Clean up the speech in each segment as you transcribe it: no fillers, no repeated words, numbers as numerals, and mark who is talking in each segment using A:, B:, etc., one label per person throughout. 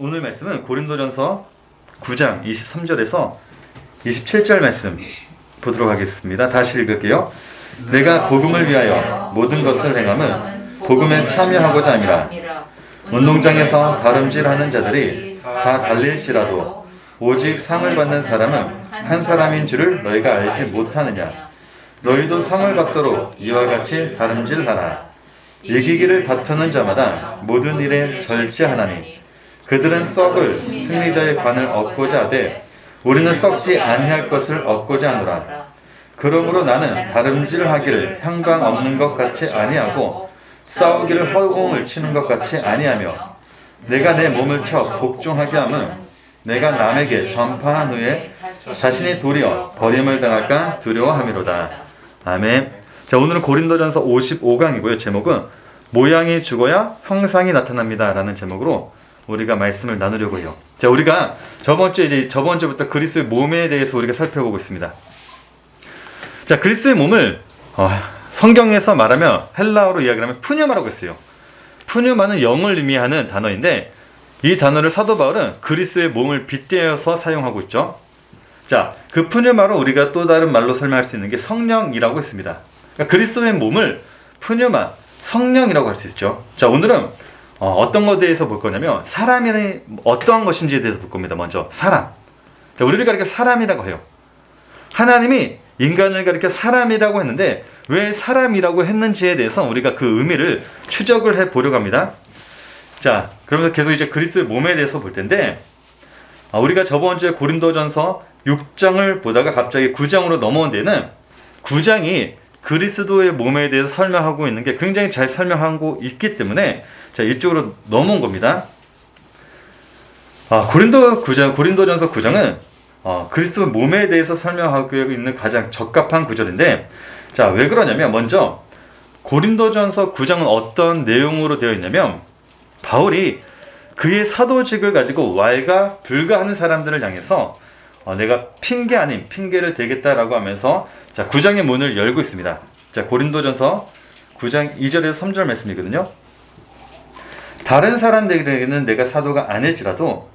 A: 오늘 말씀은 고린도전서 9장 23절에서 27절 말씀 보도록 하겠습니다. 다시 읽을게요. 내가 복음을 위하여 모든 것을 행함은 복음에 참여하고자 함이라. 운동장에서 다름질하는 자들이 다 달릴지라도 오직 상을 받는 사람은 한 사람인 줄을 너희가 알지 못하느냐. 너희도 상을 받도록 이와 같이 다름질하라. 이기기를 다투는 자마다 모든 일에 절제하나니 그들은 썩을 승리자의 관을 얻고자 하되 우리는 썩지 아니할 것을 얻고자 하노라. 그러므로 나는 다름질하기를 향방 없는 것 같이 아니하고 싸우기를 허공을 치는 것 같이 아니하며 내가 내 몸을 쳐 복종하게 함은 내가 남에게 전파한 후에 자신이 도리어 버림을 당할까 두려워함이로다. 아멘. 자, 오늘은 고린도전서 55강이고요. 제목은 모양이 죽어야 형상이 나타납니다 라는 제목으로 우리가 말씀을 나누려고 해요. 자, 우리가 저번 주부터 그리스도의 몸에 대해서 우리가 살펴보고 있습니다. 자, 그리스도의 몸을 성경에서 말하면 헬라어로 이야기를 하면 푸뉴마라고 했어요. 푸뉴마는 영을 의미하는 단어인데 이 단어를 사도 바울은 그리스도의 몸을 빗대어서 사용하고 있죠. 자, 그 푸뉴마로 우리가 또 다른 말로 설명할 수 있는 게 성령이라고 했습니다. 그러니까 그리스도의 몸을 푸뉴마, 성령이라고 할 수 있죠. 자, 오늘은 어떤 것에 대해서 볼 거냐면 사람이 어떠한 것인지에 대해서 볼 겁니다. 먼저 사람. 자, 우리를 가리켜 사람이라고 해요. 하나님이 인간을 가리켜 사람이라고 했는데 왜 사람이라고 했는지에 대해서 우리가 그 의미를 추적을 해보려고 합니다. 자, 그러면서 계속 이제 그리스도의 몸에 대해서 볼 텐데 우리가 저번 주에 고린도전서 6장을 보다가 갑자기 9장으로 넘어온 데는 9장이 그리스도의 몸에 대해서 설명하고 있는 게 굉장히 잘 설명하고 있기 때문에 자, 이쪽으로 넘어온 겁니다. 고린도전서 9장은 그리스도 몸에 대해서 설명하고 있는 가장 적합한 구절인데, 자, 왜 그러냐면 먼저 고린도전서 9장은 어떤 내용으로 되어 있냐면 바울이 그의 사도직을 가지고 왈가 불가하는 사람들을 향해서 내가 핑계 아닌 핑계를 대겠다라고 하면서 자, 9장의 문을 열고 있습니다. 자, 고린도전서 9장 2절에서 3절 말씀이거든요. 다른 사람들에게는 내가 사도가 아닐지라도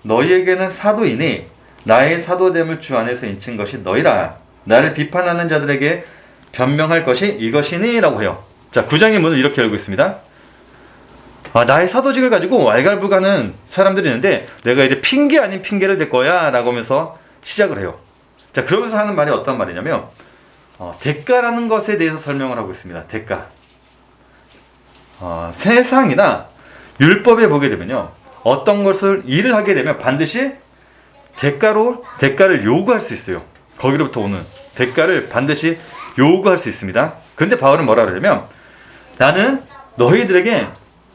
A: 너희에게는 사도이니 나의 사도됨을 주 안에서 인친 것이 너희라. 나를 비판하는 자들에게 변명할 것이 이것이니 라고 해요. 자, 9장의 문을 이렇게 열고 있습니다. 나의 사도직을 가지고 왈가불가는 사람들이 있는데 내가 이제 핑계 아닌 핑계를 댈 거야 라고 하면서 시작을 해요. 자, 그러면서 하는 말이 어떤 말이냐면 대가라는 것에 대해서 설명을 하고 있습니다. 대가. 세상이나 율법에 보게 되면요, 어떤 것을 일을 하게 되면 반드시 대가를 요구할 수 있어요. 거기로부터 오는 대가를 반드시 요구할 수 있습니다. 그런데 바울은 뭐라 그러냐면 나는 너희들에게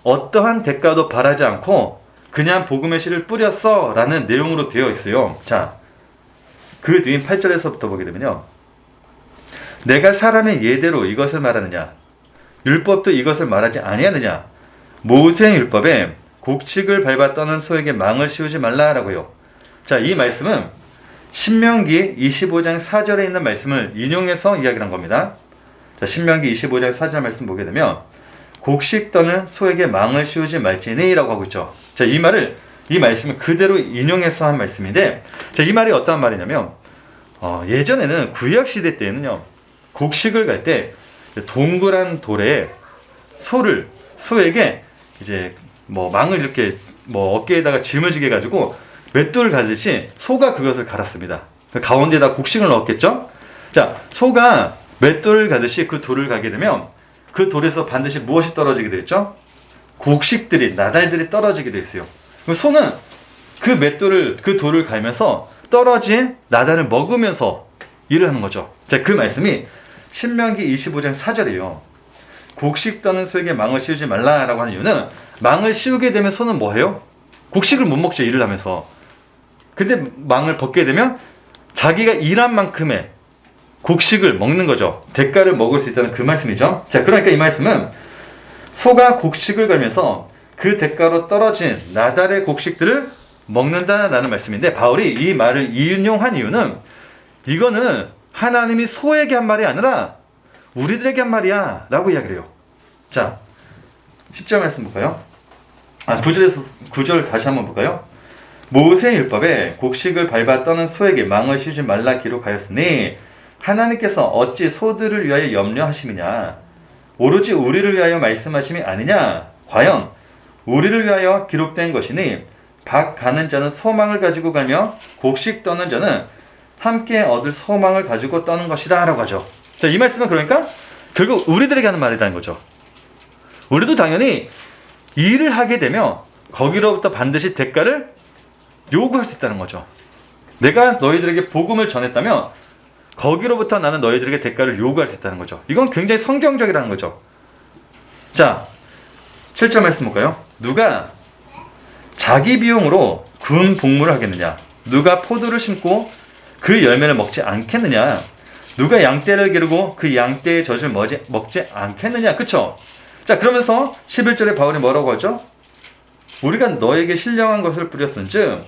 A: 어떠한 대가도 바라지 않고 그냥 복음의 씨를 뿌렸어 라는 내용으로 되어 있어요. 자, 그 뒤인 8절에서부터 보게 되면요, 내가 사람의 예대로 이것을 말하느냐, 율법도 이것을 말하지 아니하느냐, 모세의 율법에 곡식을 밟아 떠는 소에게 망을 씌우지 말라라고요. 자, 이 말씀은 신명기 25장 4절에 있는 말씀을 인용해서 이야기를 한 겁니다. 자, 신명기 25장 4절 말씀 보게 되면 곡식 떠는 소에게 망을 씌우지 말지니 라고 하고 있죠. 자, 이 말씀을 그대로 인용해서 한 말씀인데, 자, 이 말이 어떤 말이냐면 예전에는 구약 시대 때는요, 곡식을 갈 때 동그란 돌에 소에게 이제 망을 이렇게 어깨에다가 짐을 지게 가지고 맷돌을 가듯이 소가 그것을 갈았습니다. 가운데다 곡식을 넣었겠죠? 자, 소가 맷돌을 가듯이 그 돌을 가게 되면 그 돌에서 반드시 무엇이 떨어지게 되겠죠? 곡식들이, 나달들이 떨어지게 되어 있어요. 소는 그 돌을 갈면서 떨어진 나달을 먹으면서 일을 하는 거죠. 자, 그 말씀이 신명기 25장 4절이에요. 곡식 떠는 소에게 망을 씌우지 말라라고 하는 이유는 망을 씌우게 되면 소는 뭐 해요? 곡식을 못 먹죠, 일을 하면서. 근데 망을 벗게 되면 자기가 일한 만큼의 곡식을 먹는 거죠. 대가를 먹을 수 있다는 그 말씀이죠. 자, 그러니까 이 말씀은 소가 곡식을 갈면서 그 대가로 떨어진 나달의 곡식들을 먹는다라는 말씀인데, 바울이 이 말을 인용한 이유는 이거는 하나님이 소에게 한 말이 아니라 우리들에게 한 말이야 라고 이야기를 해요. 자, 10절 말씀 볼까요? 9절 다시 한번 볼까요? 모세의 율법에 곡식을 밟아 떠는 소에게 망을 씌우지 말라 기록하였으니 하나님께서 어찌 소들을 위하여 염려하심이냐? 오로지 우리를 위하여 말씀하심이 아니냐? 과연 우리를 위하여 기록된 것이니 박 가는 자는 소망을 가지고 가며 곡식 떠는 자는 함께 얻을 소망을 가지고 떠는 것이라 라고 하죠. 자, 이 말씀은 그러니까 결국 우리들에게 하는 말이라는 거죠. 우리도 당연히 일을 하게 되면 거기로부터 반드시 대가를 요구할 수 있다는 거죠. 내가 너희들에게 복음을 전했다면 거기로부터 나는 너희들에게 대가를 요구할 수 있다는 거죠. 이건 굉장히 성경적이라는 거죠. 자, 7절 말씀 볼까요? 누가 자기 비용으로 군 복무를 하겠느냐? 누가 포도를 심고 그 열매를 먹지 않겠느냐? 누가 양떼를 기르고 그 양떼의 젖을 먹지 않겠느냐? 그쵸? 자, 그러면서 11절에 바울이 뭐라고 하죠? 우리가 너에게 신령한 것을 뿌렸은즉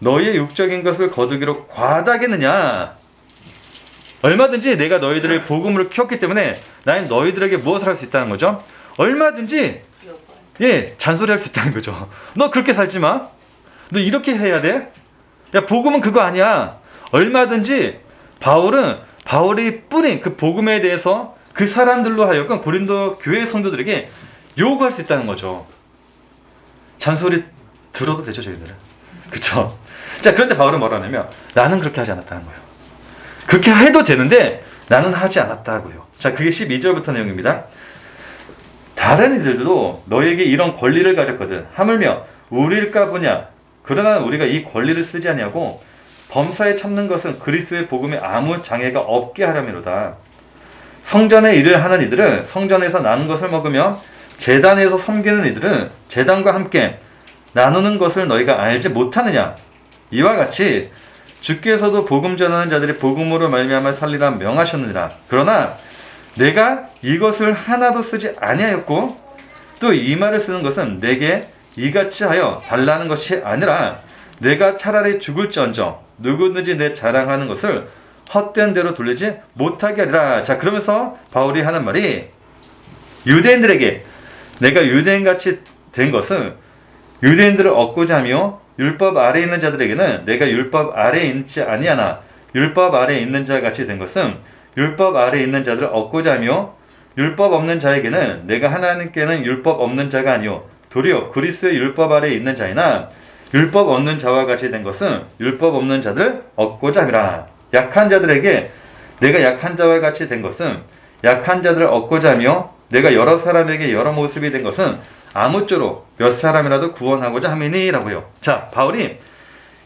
A: 너희의 육적인 것을 거두기로 과다하겠느냐? 얼마든지 내가 너희들의 복음으로 키웠기 때문에 나는 너희들에게 무엇을 할 수 있다는 거죠? 얼마든지 잔소리할 수 있다는 거죠. 너 그렇게 살지 마. 너 이렇게 해야 돼. 야, 복음은 그거 아니야. 얼마든지 바울이 뿌린 그 복음에 대해서 그 사람들로 하여금 고린도 교회 성도들에게 요구할 수 있다는 거죠. 잔소리 들어도 되죠, 저희들은. 그쵸? 자, 그런데 바울은 뭐라 하냐면 나는 그렇게 하지 않았다는 거예요. 그렇게 해도 되는데 나는 하지 않았다고요. 자, 그게 12절부터 내용입니다. 다른 이들도 너에게 이런 권리를 가졌거든. 하물며 우리일까 보냐. 그러나 우리가 이 권리를 쓰지 아니하고 범사에 참는 것은 그리스도의 복음에 아무 장애가 없게 하려미로다. 성전의 일을 하는 이들은 성전에서 나눈 것을 먹으며 제단에서 섬기는 이들은 제단과 함께 나누는 것을 너희가 알지 못하느냐. 이와 같이 주께서도 복음 전하는 자들이 복음으로 말미암아 살리라 명하셨느니라. 그러나 내가 이것을 하나도 쓰지 아니하였고 또 이 말을 쓰는 것은 내게 이같이 하여 달라는 것이 아니라 내가 차라리 죽을지언정 누구든지 내 자랑하는 것을 헛된 대로 돌리지 못하게 하리라. 자, 그러면서 바울이 하는 말이 유대인들에게 내가 유대인같이 된 것은 유대인들을 얻고자 하며 율법 아래에 있는 자들에게는 내가 율법 아래에 있지 아니하나 율법 아래에 있는 자 같이 된 것은 율법 아래에 있는 자들을 얻고자 하며 율법 없는 자에게는 내가 하나님께는 율법 없는 자가 아니요 도리어 그리스도의 율법 아래에 있는 자이나 율법 없는 자와 같이 된 것은 율법 없는 자들을 얻고자 함이라. 약한 자들에게 내가 약한 자와 같이 된 것은 약한 자들을 얻고자 하며 내가 여러 사람에게 여러 모습이 된 것은 아무쪼록 몇 사람이라도 구원하고자 함이니라고요. 자, 바울이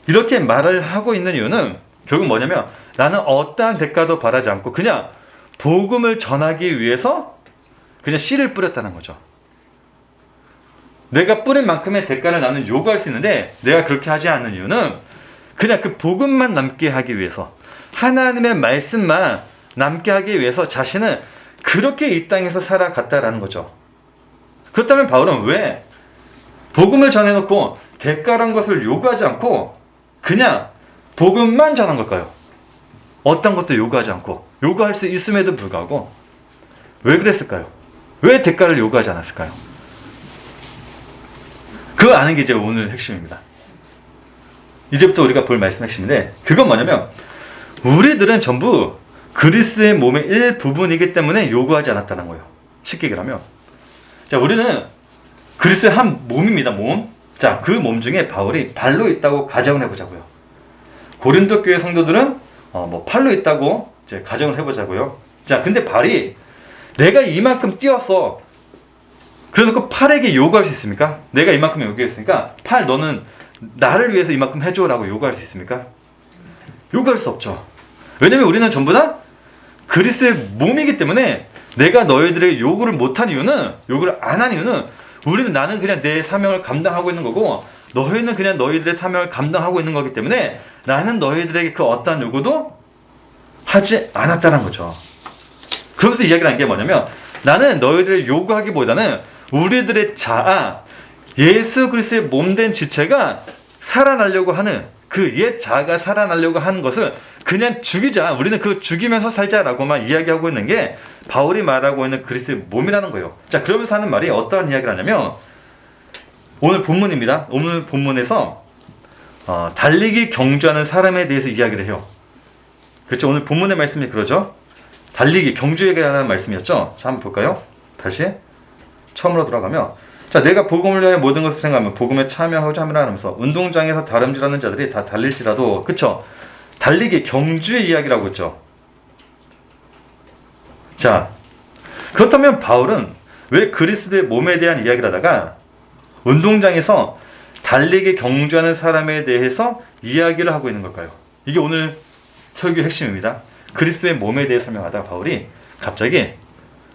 A: 이렇게 말을 하고 있는 이유는 결국 뭐냐면 나는 어떠한 대가도 바라지 않고 그냥 복음을 전하기 위해서 그냥 씨를 뿌렸다는 거죠. 내가 뿌린 만큼의 대가를 나는 요구할 수 있는데 내가 그렇게 하지 않는 이유는 그냥 그 복음만 남게 하기 위해서 하나님의 말씀만 남게 하기 위해서 자신은 그렇게 이 땅에서 살아갔다라는 거죠. 그렇다면 바울은 왜 복음을 전해놓고 대가란 것을 요구하지 않고 그냥 복음만 전한 걸까요? 어떤 것도 요구하지 않고 요구할 수 있음에도 불구하고 왜 그랬을까요? 왜 대가를 요구하지 않았을까요? 그거 아는 게 이제 오늘 핵심입니다. 이제부터 우리가 볼 말씀 핵심인데 그건 뭐냐면 우리들은 전부 그리스도의 몸의 일부분이기 때문에 요구하지 않았다는 거예요. 쉽게 얘기하면 자, 우리는 그리스도의 한 몸입니다. 몸. 자, 그 몸 중에 바울이 발로 있다고 가정을 해보자고요. 고린도 교회 성도들은 팔로 있다고 이제 가정을 해보자고요. 자, 근데 발이 내가 이만큼 뛰었어. 그래놓고 팔에게 요구할 수 있습니까? 내가 이만큼 요구했으니까 팔 너는 나를 위해서 이만큼 해줘라고 요구할 수 있습니까? 요구할 수 없죠. 왜냐면 우리는 전부 다 그리스도의 몸이기 때문에 내가 너희들의 요구를 못한 이유는 요구를 안 한 이유는 나는 그냥 내 사명을 감당하고 있는 거고 너희는 그냥 너희들의 사명을 감당하고 있는 거기 때문에 나는 너희들에게 그 어떠한 요구도 하지 않았다는 거죠. 그러면서 이야기를 한 게 뭐냐면 나는 너희들을 요구하기보다는 우리들의 자아 예수 그리스도의 몸된 지체가 살아나려고 하는 그 옛 자아가 살아나려고 하는 것을 그냥 죽이자. 우리는 그 죽이면서 살자라고만 이야기하고 있는 게 바울이 말하고 있는 그리스도의 몸이라는 거예요. 자, 그러면서 하는 말이 어떠한 이야기를 하냐면 오늘 본문입니다. 오늘 본문에서 달리기 경주하는 사람에 대해서 이야기를 해요. 그렇죠? 오늘 본문의 말씀이 그러죠. 달리기 경주에 관한 말씀이었죠. 자, 한번 볼까요? 다시 처음으로 돌아가면, 자, 내가 복음을 위하여 모든 것을 생각하면 복음에 참여하고자 함이라 하면서 운동장에서 다름질하는 자들이 다 달릴지라도, 그쵸? 달리기 경주의 이야기라고 했죠. 자, 그렇다면 바울은 왜 그리스도의 몸에 대한 이야기를 하다가 운동장에서 달리기 경주하는 사람에 대해서 이야기를 하고 있는 걸까요? 이게 오늘 설교의 핵심입니다. 그리스도의 몸에 대해 설명하다가 바울이 갑자기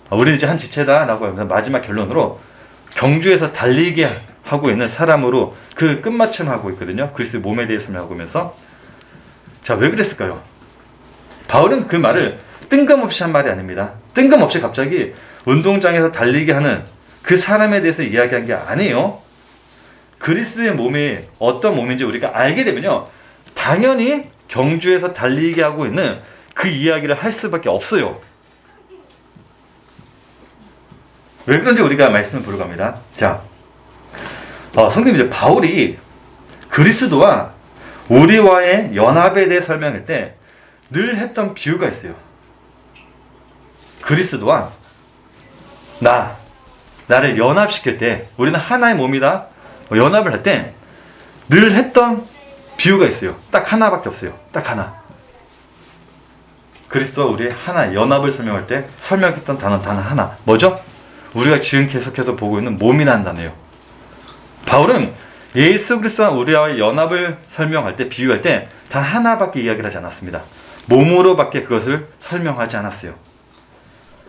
A: 우리는 이제 한 지체다 라고 하면서 마지막 결론으로 경주에서 달리게 하고 있는 사람으로 그 끝마침을 하고 있거든요. 그리스도의 몸에 대해 설명하고 있면서. 자, 왜 그랬을까요? 바울은 그 말을 뜬금없이 한 말이 아닙니다. 뜬금없이 갑자기 운동장에서 달리게 하는 그 사람에 대해서 이야기한 게 아니에요. 그리스도의 몸이 어떤 몸인지 우리가 알게 되면요, 당연히 경주에서 달리게 하고 있는 그 이야기를 할 수밖에 없어요. 왜 그런지 우리가 말씀을 보러 갑니다. 자, 성경에 바울이 그리스도와 우리와의 연합에 대해 설명할 때 늘 했던 비유가 있어요. 그리스도와 나를 연합시킬 때, 우리는 하나의 몸이다, 연합을 할 때 늘 했던 비유가 있어요. 딱 하나밖에 없어요. 딱 하나. 그리스도와 우리의 하나, 연합을 설명할 때 설명했던 단어 하나. 뭐죠? 우리가 지금 계속해서 보고 있는 몸이라는 단어예요. 바울은 예수 그리스도와 우리와의 연합을 설명할 때, 비유할 때 단 하나밖에 이야기를 하지 않았습니다. 몸으로밖에 그것을 설명하지 않았어요.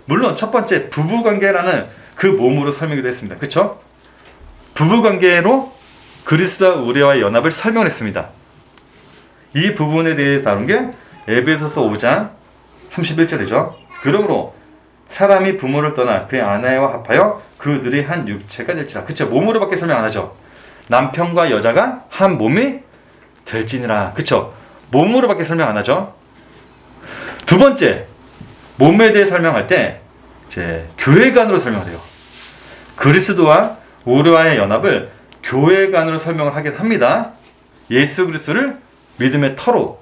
A: 물론 첫 번째 부부관계라는 그 몸으로 설명이 됐습니다. 그렇죠? 부부관계로 그리스도와 우리와의 연합을 설명했습니다. 이 부분에 대해서 다룬 게 에베소서 5장 31절이죠. 그러므로 사람이 부모를 떠나 그의 아내와 합하여 그들이 한 육체가 될지라. 그쵸? 몸으로밖에 설명 안 하죠. 남편과 여자가 한 몸이 될지니라. 그쵸? 몸으로밖에 설명 안 하죠. 두 번째, 몸에 대해 설명할 때 이제 교회관으로 설명을 해요. 그리스도와 우리와의 연합을 교회관으로 설명을 하긴 합니다. 예수 그리스도를 믿음의 터로,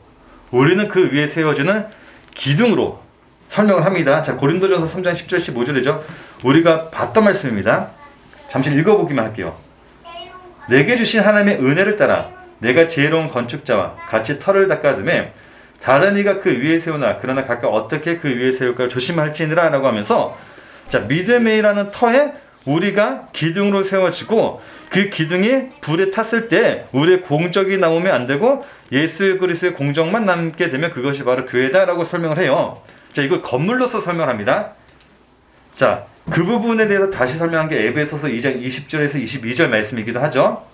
A: 우리는 그 위에 세워주는 기둥으로 설명을 합니다. 자, 고린도전서 3장 10절 15절이죠. 우리가 봤던 말씀입니다. 잠시 읽어보기만 할게요. 내게 주신 하나님의 은혜를 따라 내가 지혜로운 건축자와 같이 터를 닦아둠에 다른 이가 그 위에 세우나 그러나 각각 어떻게 그 위에 세울까를 조심할지니라 라고 하면서, 자, 믿음이라는 터에 우리가 기둥으로 세워지고 그 기둥이 불에 탔을 때 우리의 공적이 남으면 안 되고 예수 그리스도의 공적만 남게 되면 그것이 바로 교회다라고 설명을 해요. 자, 이걸 건물로서 설명합니다. 자, 그 부분에 대해서 다시 설명한 게 에베소서 2장 20절에서 22절 말씀이기도 하죠.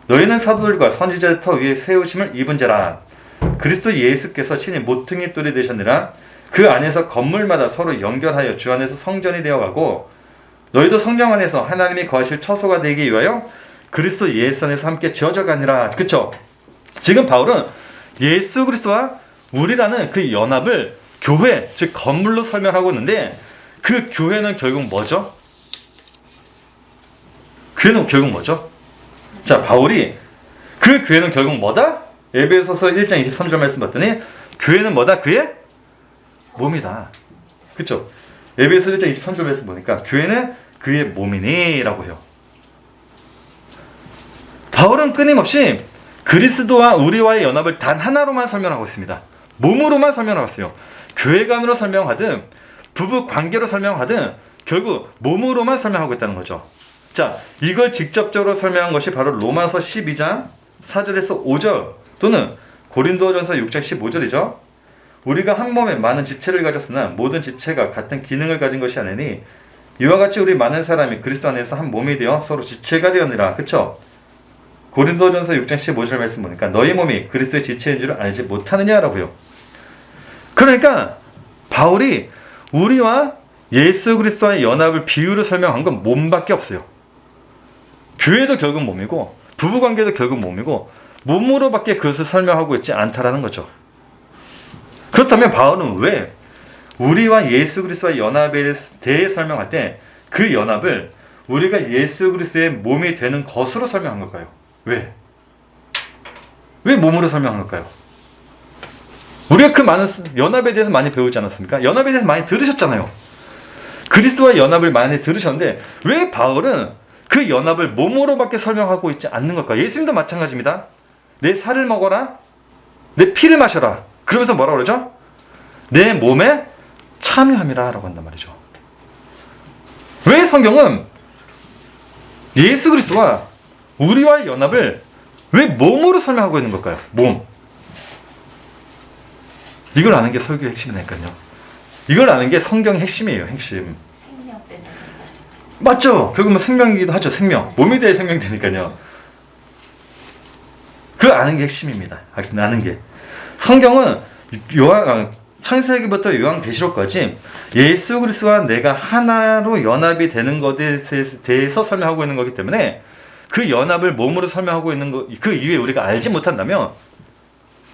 A: 너희는 사도들과 선지자의 터 위에 세우심을 입은 자라. 그리스도 예수께서 친히 모퉁이 돌이 되셨느라. 그 안에서 건물마다 서로 연결하여 주 안에서 성전이 되어가고 너희도 성령 안에서 하나님이 거하실 처소가 되기 위하여 그리스도 예수 안에서 함께 지어져 가니라. 그쵸? 지금 바울은 예수 그리스도와 우리라는 그 연합을 교회, 즉 건물로 설명하고 있는데, 그 교회는 결국 뭐죠? 교회는 결국 뭐죠? 자, 바울이 그 교회는 결국 뭐다? 에베소서 1장 23절 말씀 봤더니 교회는 뭐다? 그의 몸이다. 그쵸? 에베소 1장 23절 말씀 보니까 교회는 그의 몸이니 라고 해요. 바울은 끊임없이 그리스도와 우리와의 연합을 단 하나로만 설명하고 있습니다. 몸으로만 설명하고 있어요. 교회관으로 설명하든 부부 관계로 설명하든 결국 몸으로만 설명하고 있다는 거죠. 자, 이걸 직접적으로 설명한 것이 바로 로마서 12장 4절에서 5절 또는 고린도전서 6장 15절이죠. 우리가 한 몸에 많은 지체를 가졌으나 모든 지체가 같은 기능을 가진 것이 아니니 이와 같이 우리 많은 사람이 그리스도 안에서 한 몸이 되어 서로 지체가 되었느라. 그쵸? 고린도전서 6장 15절 말씀 보니까 너희 몸이 그리스도의 지체인 줄 알지 못하느냐라고요. 그러니까 바울이 우리와 예수 그리스도와의 연합을 비유로 설명한 건 몸밖에 없어요. 교회도 결국 몸이고 부부관계도 결국 몸이고 몸으로밖에 그것을 설명하고 있지 않다라는 거죠. 그렇다면 바울은 왜 우리와 예수 그리스도와의 연합에 대해 설명할 때 그 연합을 우리가 예수 그리스도의 몸이 되는 것으로 설명한 걸까요? 왜? 왜 몸으로 설명한 걸까요? 우리가 그 많은 연합에 대해서 많이 배우지 않았습니까? 연합에 대해서 많이 들으셨잖아요. 그리스도와 연합을 많이 들으셨는데 왜 바울은 그 연합을 몸으로밖에 설명하고 있지 않는 걸까요? 예수님도 마찬가지입니다. 내 살을 먹어라, 내 피를 마셔라. 그러면서 뭐라고 그러죠? 내 몸에 참여함이라 라고 한단 말이죠. 왜 성경은 예수 그리스도와 우리와의 연합을 왜 몸으로 설명하고 있는 걸까요? 몸. 이걸 아는 게 설교의 핵심이니까요. 이걸 아는 게 성경의 핵심이에요. 핵심.
B: 생명 때문에.
A: 맞죠? 결국은 생명이기도 하죠. 생명. 몸이 돼야 생명이 되니까요. 그걸 아는 게 핵심입니다. 아는 게. 성경은 창세기부터 요한계시록까지 예수 그리스도와 내가 하나로 연합이 되는 것에 대해서 설명하고 있는 거기 때문에 그 연합을 몸으로 설명하고 있는 것, 그 이후에 우리가 알지 못한다면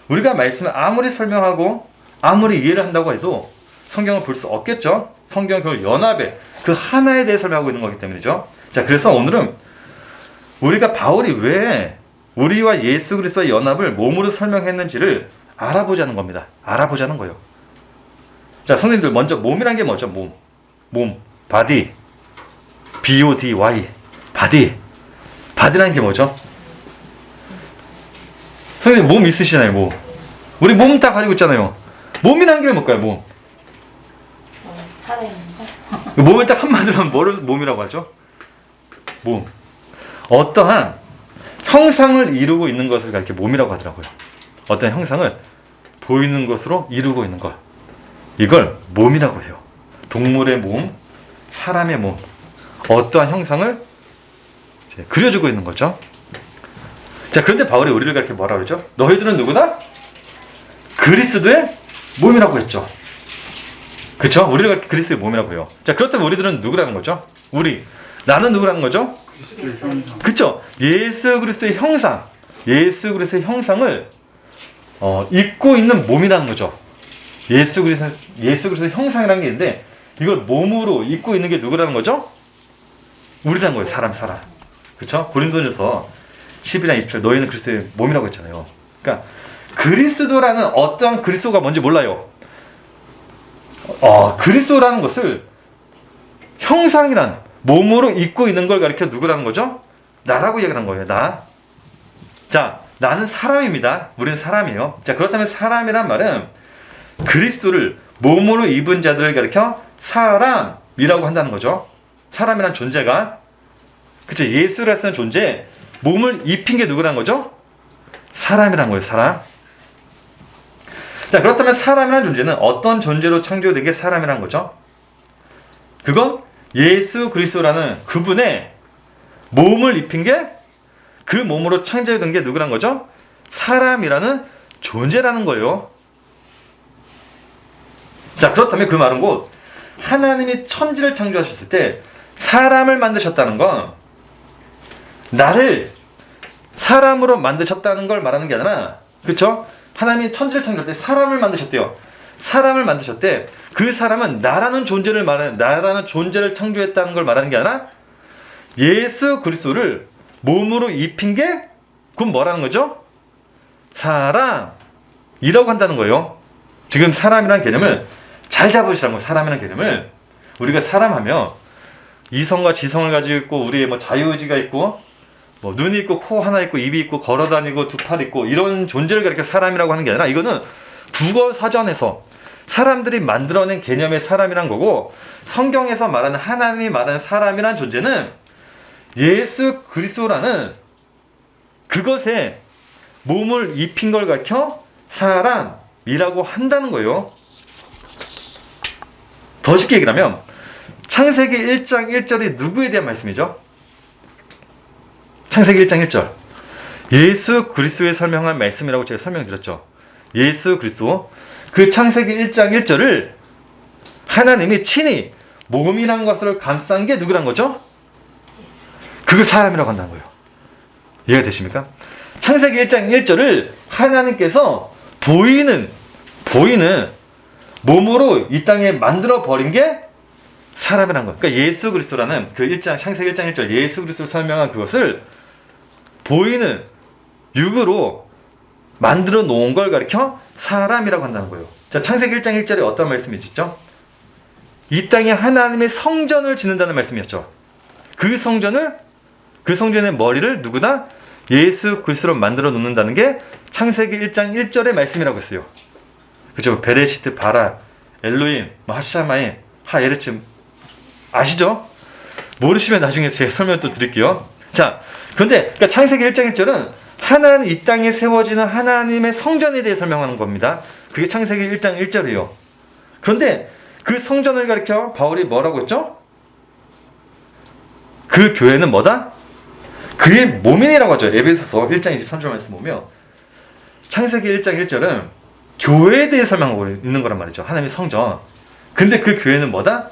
A: 우리가 말씀을 아무리 설명하고 아무리 이해를 한다고 해도 성경을 볼 수 없겠죠. 성경은 그 연합의 그 하나에 대해 설명하고 있는 거기 때문이죠. 자, 그래서 오늘은 우리가 바울이 왜 우리와 예수 그리스도의 연합을 몸으로 설명했는지를 알아보자는 겁니다. 알아보자는 거예요. 자, 선생님들 먼저 몸이란 게 뭐죠? 몸, body, B-O-D-Y, body. 바디라는 게 뭐죠? 선생님 몸 있으시잖아요. 몸. 우리 몸 다 가지고 있잖아요. 몸이라는 게 뭘까요? 몸.
B: 살아있는 거?
A: 몸을 딱 한마디로 하면 뭐를 몸이라고 하죠? 몸. 어떠한 형상을 이루고 있는 것을 이렇게 몸이라고 하더라고요. 어떤 형상을 보이는 것으로 이루고 있는 것. 이걸 몸이라고 해요. 동물의 몸, 사람의 몸. 어떠한 형상을 이제 그려주고 있는 거죠. 자, 그런데 바울이 우리를 그렇게 뭐라 그러죠? 너희들은 누구다? 그리스도의 몸이라고 했죠. 그쵸? 우리를 그렇게 그리스도의 몸이라고 해요. 자, 그렇다면 우리들은 누구라는 거죠? 나는 누구라는 거죠?
C: 그리스도의 형상.
A: 그쵸? 예수 그리스도의 형상. 예수 그리스도의 형상을 입고 있는 몸이라는 거죠. 예수 그리스도의 형상이라는 게 있는데 이걸 몸으로 입고 있는 게 누구라는 거죠? 우리라는 거예요. 사람. 그쵸? 고린도전서 10이랑 27 너희는 그리스도의 몸이라고 했잖아요. 그러니까 그리스도라는 어떠한 그리스도가 뭔지 몰라요. 그리스도라는 것을 형상이란 몸으로 입고 있는 걸 가리켜 누구라는 거죠? 나라고 얘기하는 거예요. 나. 자, 나는 사람입니다. 우리는 사람이에요. 자, 그렇다면 사람이란 말은 그리스도를 몸으로 입은 자들을 가리켜 사람이라고 한다는 거죠. 사람이란 존재가, 그쵸? 예수라는 존재, 몸을 입힌 게 누구라는 거죠? 사람이란 거예요. 사람. 자, 그렇다면 사람이라는 존재는 어떤 존재로 창조된 게 사람이란 거죠? 그건 예수 그리스도라는 그분의 몸을 입힌 게 그 몸으로 창조된 게 누구란 거죠? 사람이라는 존재라는 거예요. 자, 그렇다면 그 말은 곧 하나님이 천지를 창조하셨을 때 사람을 만드셨다는 건 나를 사람으로 만드셨다는 걸 말하는 게 아니라, 그쵸? 하나님이 천지를 창조할 때 사람을 만드셨대요. 사람을 만드셨대. 그 사람은 나라는 존재를 창조했다는 걸 말하는 게 아니라 예수 그리스도를 몸으로 입힌 게 그건 뭐라는 거죠? 사람이라고 한다는 거예요. 지금 사람이라는 개념을 잘 잡으시라는 거예요. 사람이라는 개념을. 우리가 사람하면 이성과 지성을 가지고 있고 우리의 뭐 자유의지가 있고 뭐 눈이 있고 코 하나 있고 입이 있고 걸어다니고 두 팔 있고 이런 존재를 가리켜 사람이라고 하는 게 아니라 이거는 국어 사전에서 사람들이 만들어낸 개념의 사람이란 거고, 성경에서 말하는 하나님이 말하는 사람이란 존재는 예수 그리스도라는 그것에 몸을 입힌 걸 가리켜 사람이라고 한다는 거예요. 더 쉽게 얘기하면 창세기 1장 1절이 누구에 대한 말씀이죠? 창세기 1장 1절 예수 그리스도에 설명한 말씀이라고 제가 설명드렸죠. 예수 그리스도. 그 창세기 1장 1절을 하나님이 친히 몸이란 것을 감싼 게 누구란 거죠? 그걸 사람이라고 한다는 거예요. 이해가 되십니까? 창세기 1장 1절을 하나님께서 보이는 몸으로 이 땅에 만들어 버린 게 사람이란 것. 그러니까 예수 그리스도라는 그 1장, 창세기 1장 1절 예수 그리스도를 설명한 그것을 보이는 육으로 만들어 놓은 걸 가리켜 사람이라고 한다는 거예요. 자, 창세기 1장 1절에 어떤 말씀이 있죠? 이 땅에 하나님의 성전을 짓는다는 말씀이었죠. 그 성전의 머리를 누구나 예수 그리스도로 만들어 놓는다는 게 창세기 1장 1절의 말씀이라고 했어요. 그죠? 베레시트, 바라, 엘로임, 하샤마임, 하에르츠 아시죠? 모르시면 나중에 제가 설명 또 드릴게요. 자, 그런데 그러니까 창세기 1장 1절은 하나님, 이 땅에 세워지는 하나님의 성전에 대해 설명하는 겁니다. 그게 창세기 1장 1절이에요. 그런데 그 성전을 가리켜 바울이 뭐라고 했죠? 그 교회는 뭐다? 그의 몸이라고 하죠. 에베소서 1장 23절 말씀 보면 창세기 1장 1절은 교회에 대해 설명하고 있는 거란 말이죠. 하나님의 성전. 근데 그 교회는 뭐다?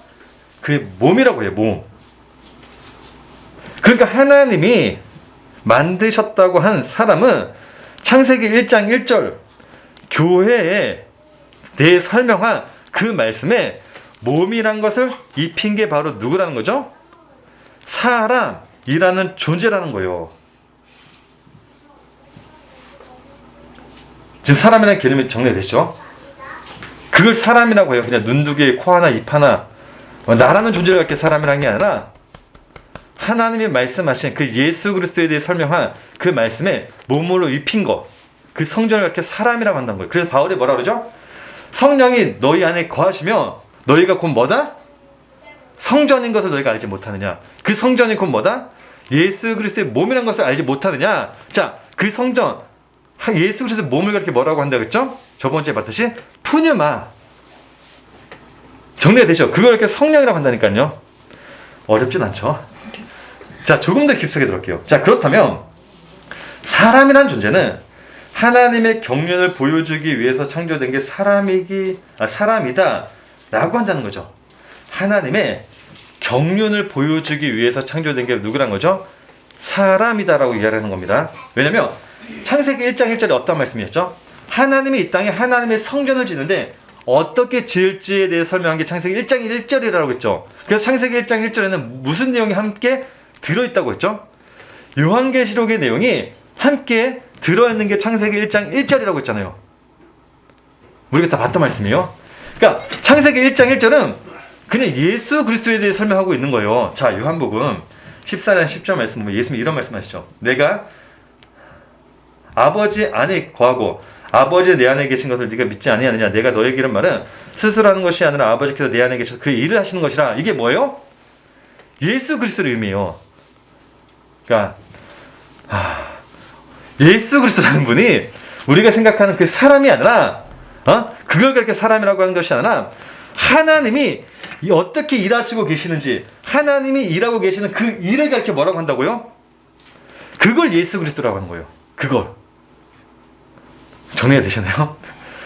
A: 그의 몸이라고 해요. 몸. 그러니까 하나님이 만드셨다고 한 사람은 창세기 1장 1절 교회에 대해 설명한 그 말씀에 몸이란 것을 입힌 게 바로 누구라는 거죠? 사람이라는 존재라는 거예요. 지금 사람이라는 개념이 정리되시죠? 그걸 사람이라고 해요. 그냥 눈 두 개, 코 하나, 입 하나 나라는 존재를 갖게 사람이라는 게 아니라 하나님이 말씀하신 그 예수 그리스도에 대해 설명한 그 말씀에 몸으로 입힌 것, 그 성전을 갖게 사람이라고 한다는 거예요. 그래서 바울이 뭐라 그러죠? 성령이 너희 안에 거하시면 너희가 곧 뭐다? 성전인 것을 너희가 알지 못하느냐? 그 성전이 곧 뭐다? 예수 그리스도의 몸이라는 것을 알지 못하느냐? 자, 그 성전, 예수 그리스도의 몸을 그렇게 뭐라고 한다고 했죠? 저번 주에 봤듯이 푸뉴마. 정리가 되죠? 그걸 이렇게 성령이라고 한다니까요. 어렵진 않죠? 자, 조금 더 깊숙이 들어올게요. 자, 그렇다면 사람이란 존재는 하나님의 경륜을 보여주기 위해서 창조된 게 사람이다 라고 한다는 거죠. 하나님의 경륜을 보여주기 위해서 창조된 게 누구란 거죠? 사람이다라고 이야기하는 겁니다. 왜냐면 창세기 1장 1절에 어떤 말씀이었죠? 하나님이 이 땅에 하나님의 성전을 짓는데 어떻게 지을지에 대해 설명한 게 창세기 1장 1절이라고 했죠. 그래서 창세기 1장 1절에는 무슨 내용이 함께 들어있다고 했죠? 요한계시록의 내용이 함께 들어있는 게 창세기 1장 1절이라고 했잖아요. 우리가 다 봤던 말씀이에요. 그러니까 창세기 1장 1절은 그냥 예수 그리스도에 대해 설명하고 있는 거예요. 자, 요한복음 14장 10절 말씀 보면 예수님이 이런 말씀하시죠. 내가 아버지 안에 거하고 아버지 내 안에 계신 것을 네가 믿지 아니하느냐. 내가 너에게 이런 말은 스스로 하는 것이 아니라 아버지께서 내 안에 계셔서 그 일을 하시는 것이라. 이게 뭐예요? 예수 그리스도의 의미예요. 그러니까 예수 그리스도라는 분이 우리가 생각하는 그 사람이 아니라 그걸 그렇게 사람이라고 하는 것이 아니라 하나님이 어떻게 일하시고 계시는지 하나님이 일하고 계시는 그 일을 가르쳐 뭐라고 한다고요? 그걸 예수 그리스도라고 하는 거예요. 그걸. 정리가 되시나요?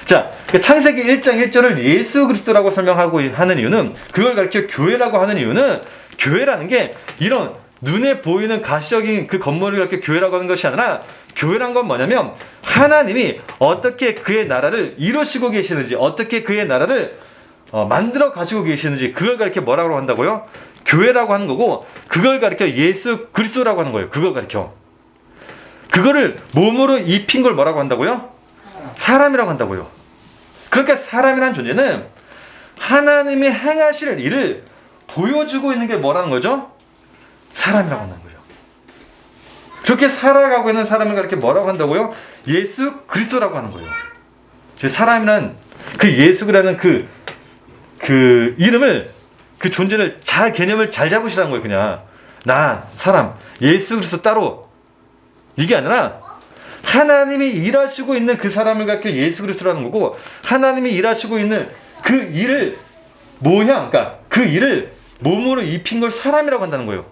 A: 자, 창세기 1장 1절을 예수 그리스도라고 설명하고 하는 이유는 그걸 가르쳐 교회라고 하는 이유는 교회라는 게 이런 눈에 보이는 가시적인 그 건물을 이렇게 교회라고 하는 것이 아니라 교회란 건 뭐냐면 하나님이 어떻게 그의 나라를 이루시고 계시는지 어떻게 그의 나라를 만들어 가시고 계시는지 그걸 가르쳐 뭐라고 한다고요? 교회라고 하는 거고 그걸 가르쳐 예수 그리스도라고 하는 거예요. 그걸 가르쳐. 그거를 몸으로 입힌 걸 뭐라고 한다고요? 사람이라고 한다고요. 그러니까 사람이란 존재는 하나님이 행하실 일을 보여주고 있는 게 뭐라는 거죠? 사람이라고 한다는 거예요. 그렇게 살아가고 있는 사람을 이렇게 뭐라고 한다고요? 예수 그리스도라고 하는 거예요. 즉 사람이란 그 예수라는 그 이름을 그 존재를 개념을 잘 잡으시라는 거예요. 그냥 나 사람 예수 그리스도 따로 이게 아니라 하나님이 일하시고 있는 그 사람을 가르쳐 예수 그리스도라는 거고 하나님이 일하시고 있는 그 일을 그러니까 그 일을 몸으로 입힌 걸 사람이라고 한다는 거예요.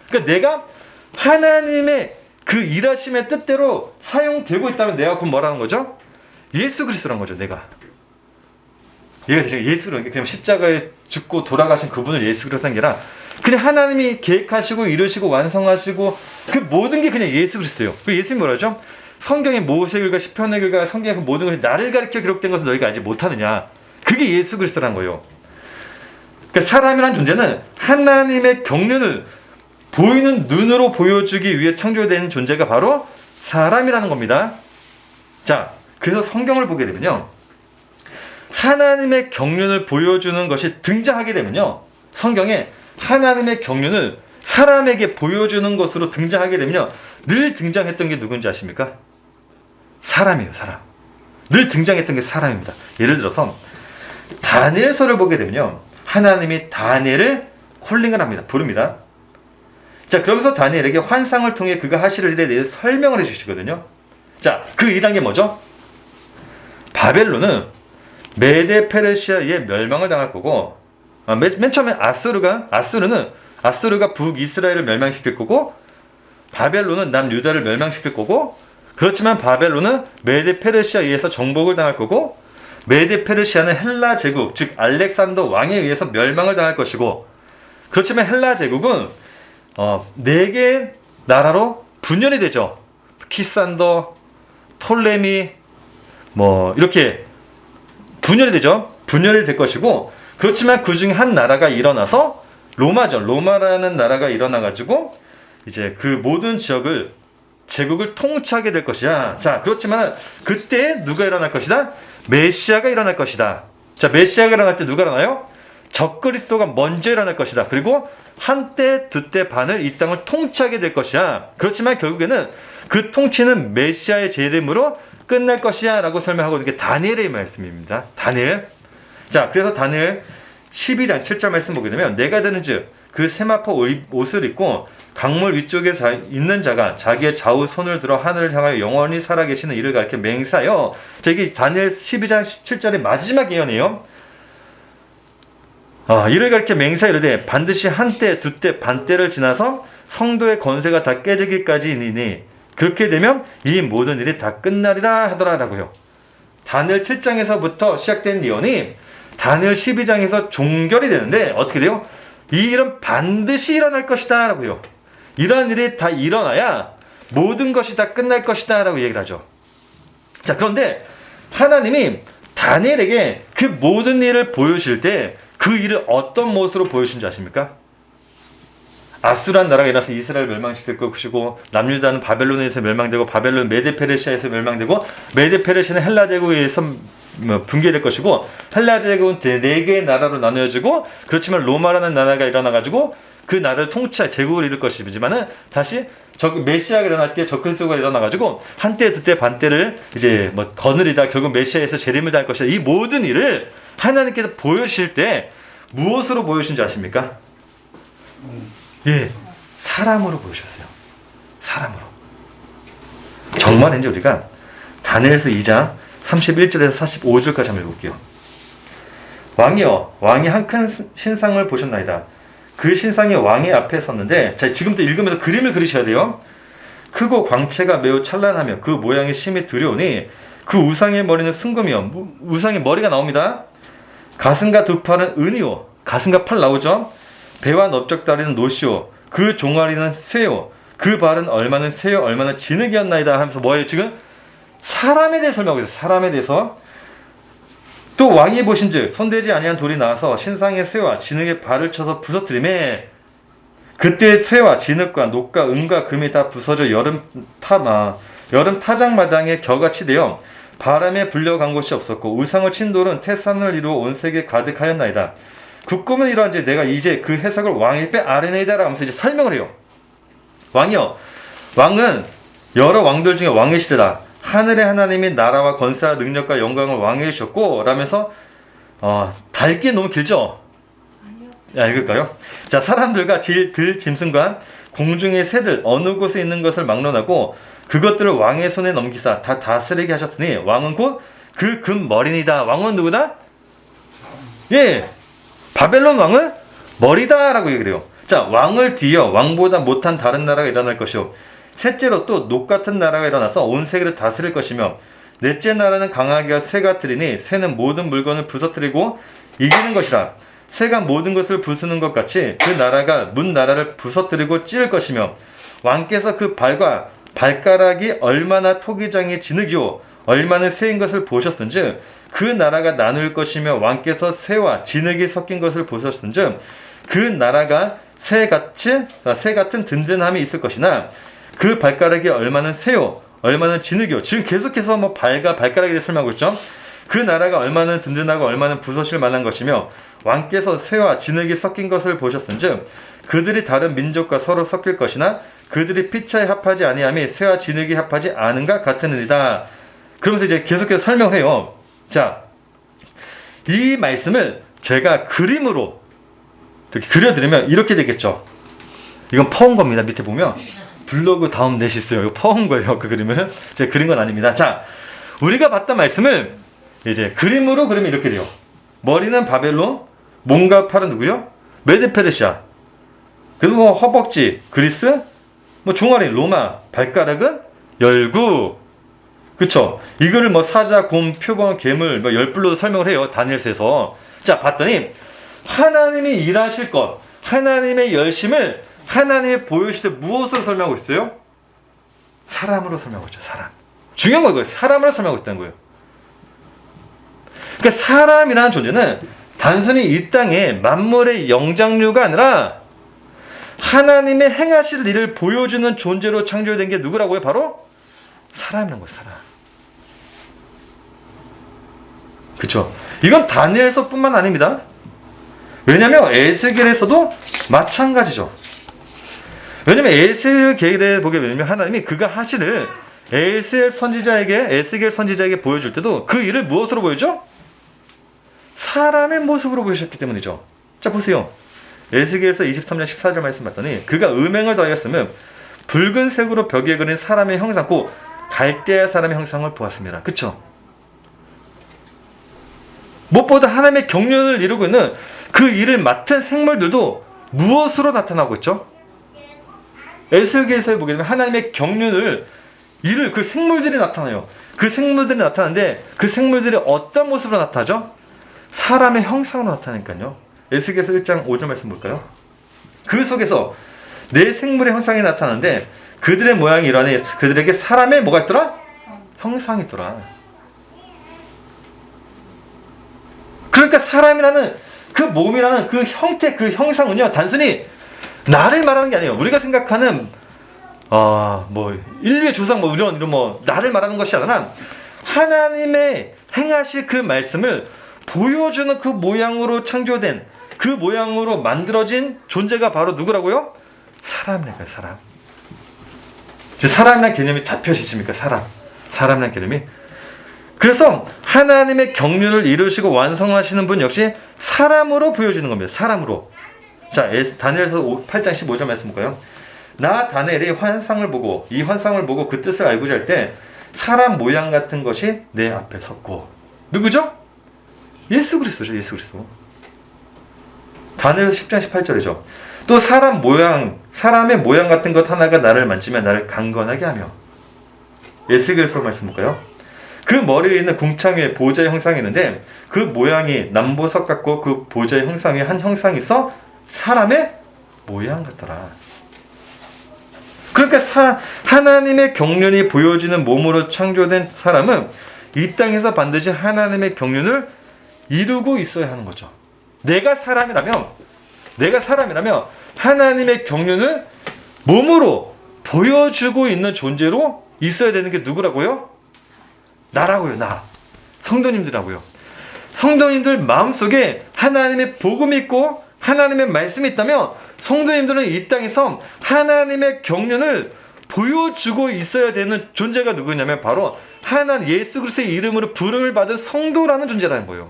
A: 그러니까 내가 하나님의 그 일하심의 뜻대로 사용되고 있다면 내가 그럼 뭐라는 거죠? 예수 그리스도라는 거죠. 내가 얘가 되죠. 예수로 그냥 십자가에 죽고 돌아가신 그분을 예수 그리스도라는 게 아니라 그냥 하나님이 계획하시고 이루시고 완성하시고 그 모든 게 그냥 예수 그리스도예요. 그리고 예수님이 뭐라 하죠? 성경의 모세글과 시편의 글과 성경의 그 모든 것이 나를 가르쳐 기록된 것을 너희가 알지 못하느냐. 그게 예수 그리스도라는 거예요. 그러니까 사람이란 존재는 하나님의 경륜을 보이는 눈으로 보여주기 위해 창조된 존재가 바로 사람이라는 겁니다. 자, 그래서 성경을 보게 되면요, 하나님의 경륜을 보여주는 것이 등장하게 되면요, 성경에 하나님의 경륜을 사람에게 보여주는 것으로 등장하게 되면요, 늘 등장했던 게 누군지 아십니까? 사람이에요. 사람. 늘 등장했던 게 사람입니다. 예를 들어서 다니엘서를 보게 되면요, 하나님이 다니엘을 콜링을 합니다. 부릅니다. 자, 그러면서 다니엘에게 환상을 통해 그가 하실 일에 대해 설명을 해주시거든요. 자, 그 일한 게 뭐죠? 바벨론은 메데 페르시아에 멸망을 당할 거고, 맨 처음에 아수르가 북이스라엘을 멸망시킬 거고, 바벨론은 남유다를 멸망시킬 거고, 그렇지만 바벨론은 메데 페르시아에 의해서 정복을 당할 거고, 메데 페르시아는 헬라 제국, 즉 알렉산더 왕에 의해서 멸망을 당할 것이고, 그렇지만 헬라 제국은 4개의 나라로 분열이 되죠. 키산더, 톨레미, 이렇게 분열이 되죠. 분열이 될 것이고, 그렇지만 그 중에 한 나라가 일어나서 로마죠. 로마라는 나라가 일어나가지고 이제 그 모든 제국을 통치하게 될 것이야. 자, 그렇지만 그때 누가 일어날 것이다? 메시아가 일어날 것이다. 자, 메시아가 일어날 때 누가 일어나요? 적그리스도가 먼저 일어날 것이다. 그리고 한때 두때 반을 이 땅을 통치하게 될 것이야. 그렇지만 결국에는 그 통치는 메시아의 재림으로 끝날 것이야 라고 설명하고 있는 게 다니엘의 말씀입니다. 다니엘. 자, 그래서 다니엘 12장 7절 말씀 보게 되면, 내가 들은즉 그 세마포 옷을 입고 강물 위쪽에 있는 자가 자기의 좌우 손을 들어 하늘을 향하여 영원히 살아계시는 이를 가리켜 맹세하여. 자, 이게 다니엘 12장 7절의 마지막 예언이에요. 이를 가리켜 맹세하여 이르되 반드시 한때 두때 반때를 지나서 성도의 권세가 다 깨지기까지이니 그렇게 되면 이 모든 일이 다 끝나리라 하더라라고요. 다니엘 7장에서부터 시작된 예언이 다니엘 12장에서 종결이 되는데 어떻게 돼요? 이 일은 반드시 일어날 것이다 라고요. 이러한 일이 다 일어나야 모든 것이 다 끝날 것이다 라고 얘기를 하죠. 자, 그런데 하나님이 다니엘에게 그 모든 일을 보여주실 때 그 일을 어떤 모습으로 보여주신지 아십니까? 아수란 나라가 일어나서 이스라엘 멸망시킬 것이고, 남유다는 바벨론에서 멸망되고, 바벨론 메데 페르시아에서 멸망되고, 메데 페르시아는 헬라 제국에 의해서 붕괴될 것이고, 헬라 제국은 4개의 나라로 나누어지고, 그렇지만 로마라는 나라가 일어나가지고 그 나라를 통치할 제국을 이룰 것이지만은 다시 메시아가 일어날 때 적그리스도가 일어나가지고 한때 두때 반때를 이제 거느리다 결국 메시아에서 재림을 당할 것이다. 이 모든 일을 하나님께서 보여주실 때 무엇으로 보여주신지 아십니까? 예, 사람으로 보여주셨어요. 사람으로. 정말인지 우리가 다니엘서 2장 31절에서 45절까지 한번 읽어볼게요. 왕이여, 왕이 한 큰 신상을 보셨나이다. 그 신상이 왕의 앞에 섰는데, 자, 지금부터 읽으면서 그림을 그리셔야 돼요. 크고 광채가 매우 찬란하며 그 모양이 심히 두려우니 그 우상의 머리는 순금이요. 우상의 머리가 나옵니다. 가슴과 두 팔은 은이요. 가슴과 팔 나오죠. 배와 넓적다리는 노시오. 그 종아리는 쇠요. 그 발은 얼마는 쇠요 얼마나 진흙이었나이다 하면서 뭐예요? 지금 사람에 대해 설명하고 있어요. 사람에 대해서. 또 왕이 보신즉 손대지 아니한 돌이 나와서 신상의 쇠와 진흙의 발을 쳐서 부서뜨리매 그때 쇠와 진흙과 녹과 은과 금이 다 부서져 여름 타작마당에 겨같이 되어 바람에 불려간 곳이 없었고 우상을 친 돌은 태산을 이루어 온 세계에 가득하였나이다. 그 꿈은 이러한지 내가 이제 그 해석을 왕의 뼈 아래내이다 라면서 이제 설명을 해요. 왕이요, 왕은 여러 왕들 중에 왕이시다. 하늘의 하나님이 나라와 권세와 능력과 영광을 왕에게 주셨고 라면서 달기 너무 길죠? 아니요. 읽을까요? 자, 사람들과 들 짐승과 공중의 새들 어느 곳에 있는 것을 막론하고 그것들을 왕의 손에 넘기사 다 다스리게 하셨으니 왕은 곧 그 금머리니다. 왕은 누구다? 예, 바벨론 왕은 머리다 라고 얘기를 해요. 자, 왕을 뒤이어 왕보다 못한 다른 나라가 일어날 것이요 셋째로 또 녹 같은 나라가 일어나서 온 세계를 다스릴 것이며 넷째 나라는 강하기가 쇠 같으리니 쇠는 모든 물건을 부서뜨리고 이기는 것이라. 쇠가 모든 것을 부수는 것 같이 그 나라가 문 나라를 부서뜨리고 찌를 것이며 왕께서 그 발과 발가락이 얼마나 토기장이 진흙이요 얼마나 쇠인 것을 보셨은즉 그 나라가 나눌 것이며 왕께서 쇠와 진흙이 섞인 것을 보셨은즉 그 나라가 쇠 같은 든든함이 있을 것이나 그 발가락이 얼마나 쇠요 얼마나 진흙이요. 지금 계속해서 뭐 발과 발가락에 대해 설명하고 있죠. 그 나라가 얼마나 든든하고 얼마나 부서질 만한 것이며 왕께서 쇠와 진흙이 섞인 것을 보셨은즉 그들이 다른 민족과 서로 섞일 것이나 그들이 피차에 합하지 아니함이 쇠와 진흙이 합하지 않은가 같으니라. 그러면서 이제 계속해서 설명을 해요. 자, 이 말씀을 제가 그림으로 이렇게 그려드리면 이렇게 되겠죠. 이건 퍼온 겁니다. 밑에 보면 블로그 다음 넷이 있어요. 이거 퍼온 거예요. 그 그림을 제가 그린 건 아닙니다. 자, 우리가 봤던 말씀을 이제 그림으로 그리면 이렇게 돼요. 머리는 바벨론, 몸과 팔은 누구요? 메드페르시아. 그리고 뭐 허벅지 그리스, 뭐 종아리 로마, 발가락은 열구. 그쵸? 이거를 뭐 사자, 곰, 표범, 괴물 뭐 열불로 설명을 해요. 다니엘서에서. 자, 봤더니 하나님이 일하실 것, 하나님의 열심을 하나님이 보여주실 때 무엇으로 설명하고 있어요? 사람으로 설명하고 있죠. 사람. 중요한 건 그거예요. 사람으로 설명하고 있다는 거예요. 그러니까 사람이라는 존재는 단순히 이 땅의 만물의 영장류가 아니라 하나님의 행하실 일을 보여주는 존재로 창조된 게 누구라고요? 바로 사람이라는 거예요. 사람. 그쵸? 이건 다니엘서뿐만 아닙니다. 왜냐하면 에스겔에서도 마찬가지죠. 왜냐면 에스겔에 보게 되면 하나님이 그가 하시를 에스겔 선지자에게 보여줄 때도 그 일을 무엇으로 보여줘? 사람의 모습으로 보여주셨기 때문이죠. 자, 보세요. 에스겔서 23장 14절 말씀 봤더니 그가 음행을 더하였으면 붉은색으로 벽에 그린 사람의 형상 곧 갈대아 사람의 형상을 보았습니다. 그쵸? 무엇보다 하나님의 경륜을 이루고 있는 그 일을 맡은 생물들도 무엇으로 나타나고 있죠? 에스겔서에 보게 되면 하나님의 경륜을 이룰 그 생물들이 나타나요. 그 생물들이 나타나는데 그 생물들이 어떤 모습으로 나타나죠? 사람의 형상으로 나타나니까요. 에스겔서 1장 5절 말씀 볼까요? 그 속에서 내 생물의 형상이 나타나는데 그들의 모양이 이러니 그들에게 사람의 뭐가 있더라? 형상이 있더라. 그러니까 사람이라는 그 몸이라는 그 형태, 그 형상은요, 단순히 나를 말하는 게 아니에요. 우리가 생각하는 뭐 인류의 조상 뭐 이런 뭐 나를 말하는 것이 아니라 하나님의 행하실 그 말씀을 보여주는 그 모양으로 창조된 그 모양으로 만들어진 존재가 바로 누구라고요? 사람이라고요. 사람. 사람이라는 개념이 잡혀지십니까? 사람이라는 개념이. 그래서 하나님의 경륜을 이루시고 완성하시는 분 역시 사람으로 보여지는 겁니다. 사람으로. 자, 다니엘서 8장 15절 말씀 볼까요? 나 다니엘이 환상을 보고 이 환상을 보고 그 뜻을 알고자 할 때 사람 모양 같은 것이 내 앞에 섰고. 누구죠? 예수 그리스도죠. 예수 그리스도. 다니엘서 10장 18절이죠. 또 사람의 모양 같은 것 하나가 나를 만지며 나를 강건하게 하며. 에스겔서 말씀 볼까요? 그 머리에 있는 궁창 위에 보좌의 형상이 있는데 그 모양이 남보석 같고 그 보좌의 형상 위에 한 형상이 있어 사람의 모양 같더라. 그러니까 하나님의 경륜이 보여지는 몸으로 창조된 사람은 이 땅에서 반드시 하나님의 경륜을 이루고 있어야 하는 거죠. 내가 사람이라면 하나님의 경륜을 몸으로 보여주고 있는 존재로 있어야 되는 게 누구라고요? 나라고요. 나. 성도님들하고요. 성도님들 마음속에 하나님의 복음이 있고 하나님의 말씀이 있다면 성도님들은 이 땅에서 하나님의 경륜을 보여주고 있어야 되는 존재가 누구냐면 바로 하나님 예수 그리스도의 이름으로 부름을 받은 성도라는 존재라는 거예요.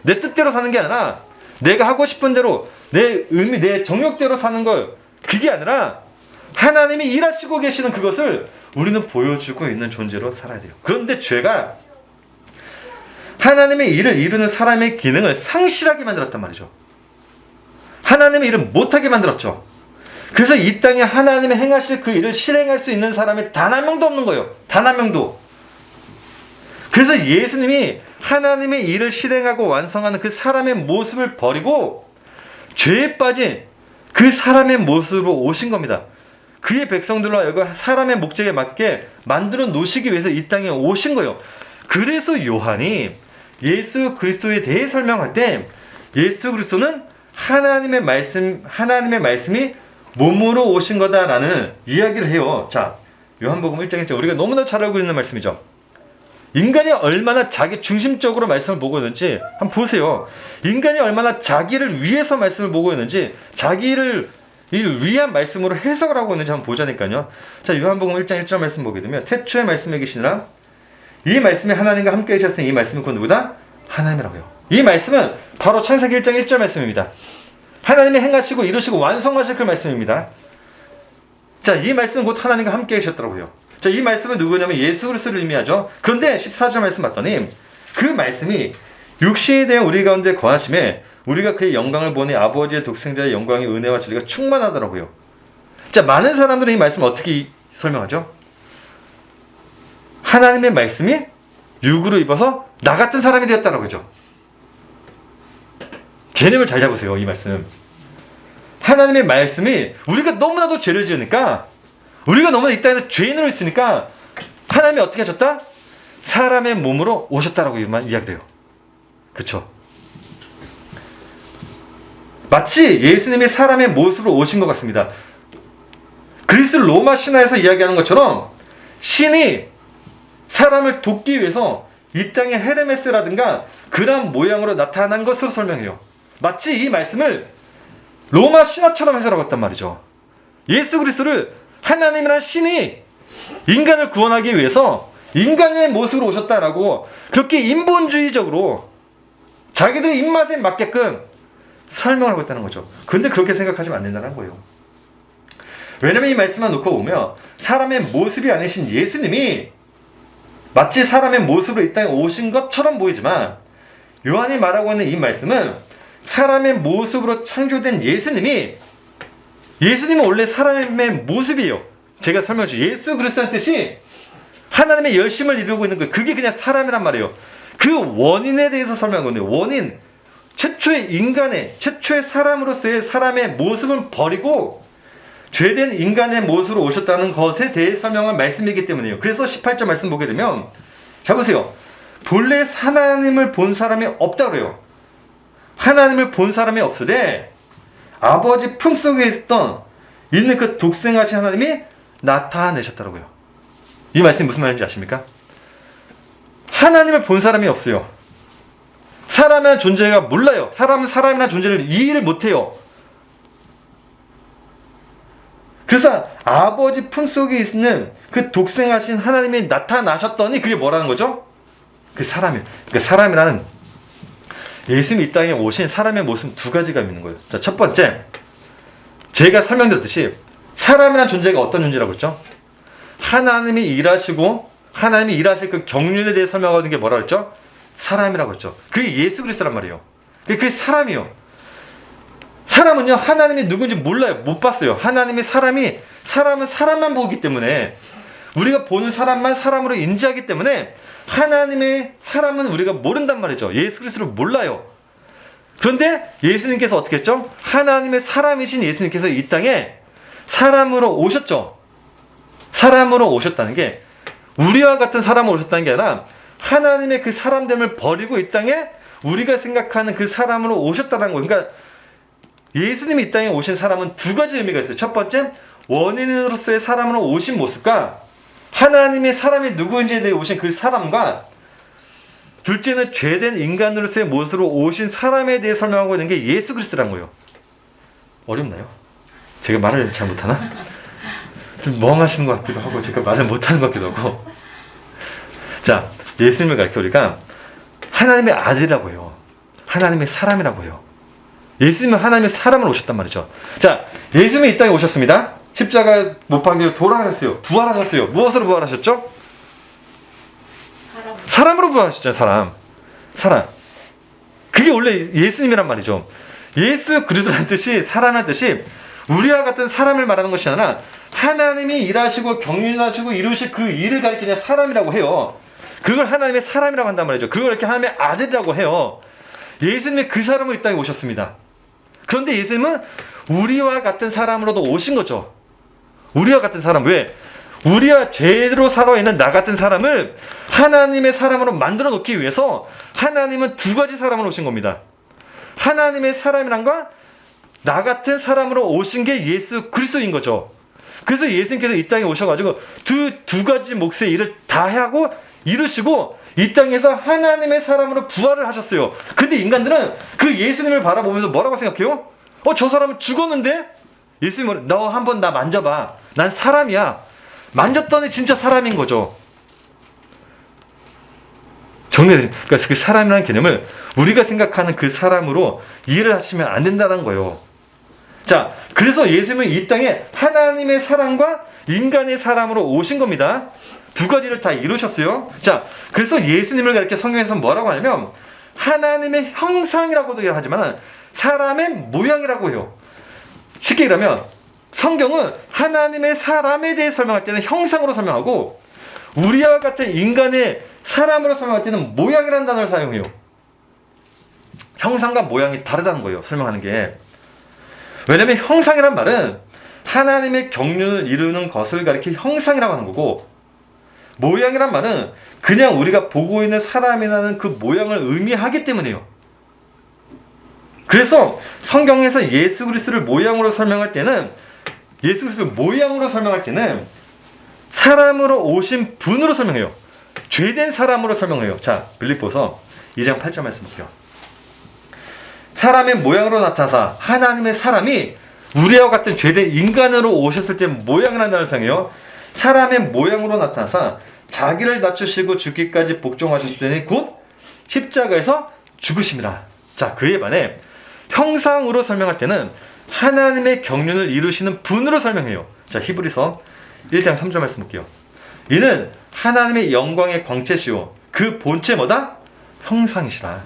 A: 내 뜻대로 사는 게 아니라 내가 하고 싶은 대로 내 정욕대로 사는 걸 그게 아니라 하나님이 일하시고 계시는 그것을 우리는 보여주고 있는 존재로 살아야 돼요. 그런데 죄가 하나님의 일을 이루는 사람의 기능을 상실하게 만들었단 말이죠. 하나님의 일을 못하게 만들었죠. 그래서 이 땅에 하나님의 행하실 그 일을 실행할 수 있는 사람이 단 한 명도 없는 거예요. 단 한 명도. 그래서 예수님이 하나님의 일을 실행하고 완성하는 그 사람의 모습을 버리고 죄에 빠진 그 사람의 모습으로 오신 겁니다. 그의 백성들로 하여금 사람의 목적에 맞게 만들어 놓으시기 위해서 이 땅에 오신 거예요. 그래서 요한이 예수 그리스도에 대해 설명할 때 예수 그리스도는 하나님의 말씀이 몸으로 오신 거다라는 이야기를 해요. 자, 요한복음 1장 1절 우리가 너무나 잘 알고 있는 말씀이죠. 인간이 얼마나 자기 중심적으로 말씀을 보고 있는지 한번 보세요. 인간이 얼마나 자기를 위해서 말씀을 보고 있는지, 자기를 위한 말씀으로 해석을 하고 있는지 한번 보자니까요. 자, 요한복음 1장 1절 말씀 보게 되면 태초에 말씀에 계시니라 이 말씀이 하나님과 함께 계셨으니 이 말씀은 곧 누구다? 하나님이라고요. 이 말씀은 바로 창세기 1장 1절 말씀입니다. 하나님이 행하시고 이루시고 완성하실 그 말씀입니다. 자, 이 말씀은 곧 하나님과 함께 계셨더라고요. 자, 이 말씀은 누구냐면 예수 그리스도를 의미하죠. 그런데 14절 말씀 봤더니 그 말씀이 육신에 대한 우리 가운데 거하심에 우리가 그의 영광을 보니 아버지의 독생자의 영광의 은혜와 진리가 충만하더라고요. 자, 많은 사람들은 이 말씀을 어떻게 설명하죠? 하나님의 말씀이 육으로 입어서 나 같은 사람이 되었다라고 하죠. 개념을 잘 잡으세요. 이 말씀. 하나님의 말씀이 우리가 너무나도 죄를 지으니까, 우리가 너무나 이 땅에서 죄인으로 있으니까 하나님이 어떻게 하셨다? 사람의 몸으로 오셨다라고 이야기를 해요. 그쵸? 마치 예수님이 사람의 모습으로 오신 것 같습니다. 그리스 로마 신화에서 이야기하는 것처럼 신이 사람을 돕기 위해서 이 땅에 헤르메스라든가 그런 모양으로 나타난 것으로 설명해요. 마치 이 말씀을 로마 신화처럼 해석하고 있단 말이죠. 예수 그리스도를 하나님이란 신이 인간을 구원하기 위해서 인간의 모습으로 오셨다라고 그렇게 인본주의적으로 자기들의 입맛에 맞게끔 설명을 하고 있다는 거죠. 근데 그렇게 생각하시면 안 된다는 거예요. 왜냐면 이 말씀만 놓고 보면 사람의 모습이 아니신 예수님이 마치 사람의 모습으로 이 땅에 오신 것처럼 보이지만, 요한이 말하고 있는 이 말씀은 사람의 모습으로 창조된 예수님은 원래 사람의 모습이에요. 제가 설명해 주죠. 예수 그리스도의 뜻이 하나님의 열심을 이루고 있는 거예요. 그게 그냥 사람이란 말이에요. 그 원인에 대해서 설명하거든요. 원인, 최초의 사람으로서의 사람의 모습을 버리고 죄된 인간의 모습으로 오셨다는 것에 대해 설명한 말씀이기 때문이에요. 그래서 18절 말씀 보게 되면, 자 보세요. 본래 하나님을 본 사람이 없다고 그래요. 하나님을 본 사람이 없으되 아버지 품속에 있는 그 독생하신 하나님이 나타내셨더라고요. 이 말씀이 무슨 말인지 아십니까? 하나님을 본 사람이 없어요. 사람이라는 존재가 몰라요. 사람은 사람이라는 존재를 이해를 못해요. 그래서 아버지 품속에 있는 그 독생하신 하나님이 나타나셨더니 그게 뭐라는 거죠? 그 사람이에요. 그러니까 사람이라는, 예수님이 이 땅에 오신 사람의 모습 두 가지가 있는 거예요. 자, 첫 번째, 제가 설명드렸듯이 사람이라는 존재가 어떤 존재라고 했죠? 하나님이 일하실 그 경륜에 대해 설명하는 게 뭐라고 했죠? 사람이라고 했죠. 그게 예수 그리스도란 말이에요. 그게 사람이에요. 사람은요, 하나님이 누군지 몰라요. 못 봤어요. 사람은 사람만 보기 때문에, 우리가 보는 사람만 사람으로 인지하기 때문에 하나님의 사람은 우리가 모른단 말이죠. 예수 그리스도를 몰라요. 그런데 예수님께서 어떻게 했죠? 하나님의 사람이신 예수님께서 이 땅에 사람으로 오셨죠. 사람으로 오셨다는 게 우리와 같은 사람으로 오셨다는 게 아니라 하나님의 그 사람됨을 버리고 이 땅에 우리가 생각하는 그 사람으로 오셨다는 거예요. 그러니까 예수님이 이 땅에 오신 사람은 두 가지 의미가 있어요. 첫 번째, 원인으로서의 사람으로 오신 모습과 하나님의 사람이 누구인지에 대해 오신 그 사람과, 둘째는 죄된 인간으로서의 모습으로 오신 사람에 대해 설명하고 있는 게 예수 그리스도라는 거예요. 어렵나요? 제가 말을 잘 못하나? 좀 멍하시는 것 같기도 하고 제가 말을 못하는 것 같기도 하고. 자, 예수님을 가르쳐 우리가 하나님의 아들이라고 해요. 하나님의 사람이라고 해요. 예수님은 하나님의 사람으로 오셨단 말이죠. 자, 예수님이 이 땅에 오셨습니다. 십자가 못 박혀 돌아가셨어요. 부활하셨어요. 무엇으로 부활하셨죠? 사람으로 부활하셨잖아요. 사람. 그게 원래 예수님이란 말이죠. 예수 그리스도라는 뜻이, 사람이라는 뜻이 우리와 같은 사람을 말하는 것이 아니라 하나님이 일하시고 경륜하시고 이루실 그 일을 가리키는 사람이라고 해요. 그걸 하나님의 사람이라고 한단 말이죠. 그걸 이렇게 하나님의 아들이라고 해요. 예수님이 그 사람을 이 땅에 오셨습니다. 그런데 예수님은 우리와 같은 사람으로도 오신 거죠. 우리와 같은 사람. 왜? 우리와 죄로 살아있는 나 같은 사람을 하나님의 사람으로 만들어 놓기 위해서 하나님은 두 가지 사람으로 오신 겁니다. 하나님의 사람이란과 나 같은 사람으로 오신 게 예수 그리스도인 거죠. 그래서 예수님께서 이 땅에 오셔가지고 두 가지 몫의 일을 다 하고 이루시고 이 땅에서 하나님의 사람으로 부활을 하셨어요. 근데 인간들은 그 예수님을 바라보면서 뭐라고 생각해요? 저 사람은 죽었는데? 예수님은 너 한번 나 만져봐. 난 사람이야. 만졌더니 진짜 사람인 거죠. 그러니까 그 사람이라는 개념을 우리가 생각하는 그 사람으로 이해를 하시면 안 된다는 거예요. 자, 그래서 예수님은 이 땅에 하나님의 사람과 인간의 사람으로 오신 겁니다. 두 가지를 다 이루셨어요. 자, 그래서 예수님을 이렇게 성경에서 뭐라고 하냐면 하나님의 형상이라고도 하지만 사람의 모양이라고 해요. 쉽게 얘기하면 성경은 하나님의 사람에 대해 설명할 때는 형상으로 설명하고 우리와 같은 인간의 사람으로 설명할 때는 모양이라는 단어를 사용해요. 형상과 모양이 다르다는 거예요. 설명하는 게. 왜냐면 형상이란 말은 하나님의 경륜을 이루는 것을 가리켜 형상이라고 하는 거고 모양이란 말은 그냥 우리가 보고 있는 사람이라는 그 모양을 의미하기 때문이에요. 그래서 성경에서 예수 그리스도를 모양으로 설명할 때는 예수 그리스도를 모양으로 설명할 때는 사람으로 오신 분으로 설명해요. 죄된 사람으로 설명해요. 자, 빌립보서 2장 8절 말씀 볼게요. 사람의 모양으로 나타나사 하나님의 사람이 우리와 같은 죄된 인간으로 오셨을 때 모양이라는 단어를 사용해요. 사람의 모양으로 나타나사 자기를 낮추시고 죽기까지 복종하셨을 때는 곧 십자가에서 죽으심이라. 자, 그에 반해 형상으로 설명할 때는 하나님의 경륜을 이루시는 분으로 설명해요. 자, 히브리서 1장 3절 말씀 볼게요. 이는 하나님의 영광의 광채시오 그 본체 뭐다? 형상이시라.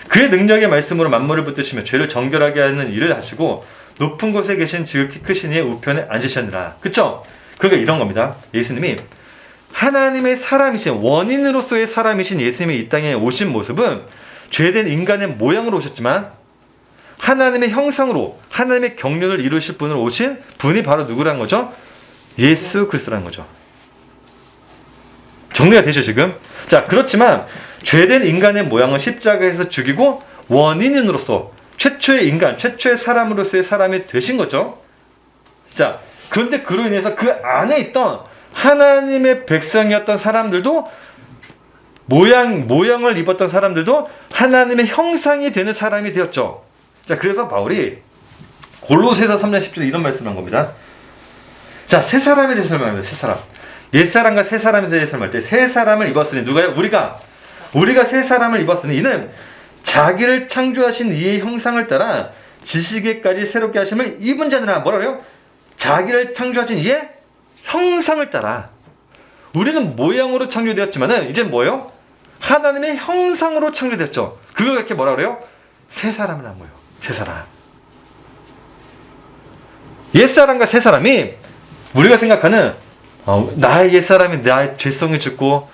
A: 그의 능력의 말씀으로 만물을 붙드시며 죄를 정결하게 하는 일을 하시고 높은 곳에 계신 지극히 크신 이의 우편에 앉으셨느라. 그쵸? 그러니까 이런 겁니다. 예수님이 하나님의 사람이신 원인으로서의 사람이신 예수님이 이 땅에 오신 모습은 죄된 인간의 모양으로 오셨지만 하나님의 형상으로 하나님의 경륜을 이루실 분으로 오신 분이 바로 누구라는 거죠? 예수 그리스도라는 거죠. 정리가 되죠 지금? 자, 그렇지만 죄된 인간의 모양은 십자가에서 죽이고 원인으로서 최초의 인간, 최초의 사람으로서의 사람이 되신 거죠. 자, 그런데 그로 인해서 그 안에 있던 하나님의 백성이었던 사람들도 모양을 입었던 사람들도 하나님의 형상이 되는 사람이 되었죠. 자, 그래서 바울이 골로새서 3장 10절에 이런 말씀을 한 겁니다. 자, 새 사람에 대해서 설명합니다. 새 사람. 옛사람과 새 사람에 대해서 설명할 때 새 사람을 입었으니 누가요? 우리가 새 사람을 입었으니 이는 자기를 창조하신 이의 형상을 따라 지식에까지 새롭게 하심을 입은 자들아. 뭐라 그래요? 자기를 창조하신 이의 형상을 따라. 우리는 모양으로 창조되었지만은 이제 뭐예요? 하나님의 형상으로 창조되었죠. 그걸 이렇게 뭐라 그래요? 새 사람이라는 거예요. 새 사람. 옛사람과 새 사람이 우리가 생각하는 나의 옛사람이 나의 죄성이 죽고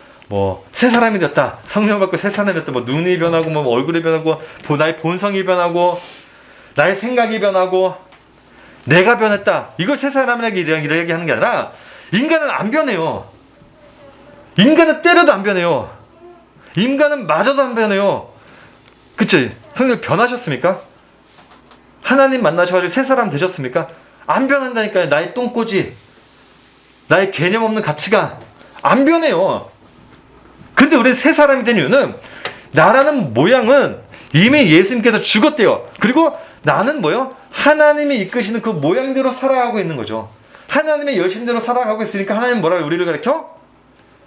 A: 새 사람이 되었다. 성령 받고 새 사람이 되었다. 눈이 변하고 얼굴이 변하고 나의 본성이 변하고 나의 생각이 변하고 내가 변했다. 이걸 새 사람이라고 이야기하는 게 아니라 인간은 안 변해요. 인간은 때려도 안 변해요. 인간은 맞아도 안 변해요. 그치? 성령 변하셨습니까? 하나님 만나셔가지고 새 사람 되셨습니까? 안 변한다니까요. 나의 똥꼬지, 나의 개념 없는 가치가 안 변해요. 근데 우리는 새 사람이 된 이유는 나라는 모양은 이미 예수님께서 죽었대요. 그리고 나는 뭐요? 하나님이 이끄시는 그 모양대로 살아가고 있는 거죠. 하나님의 열심대로 살아가고 있으니까 하나님 뭐라고 우리를 가르쳐?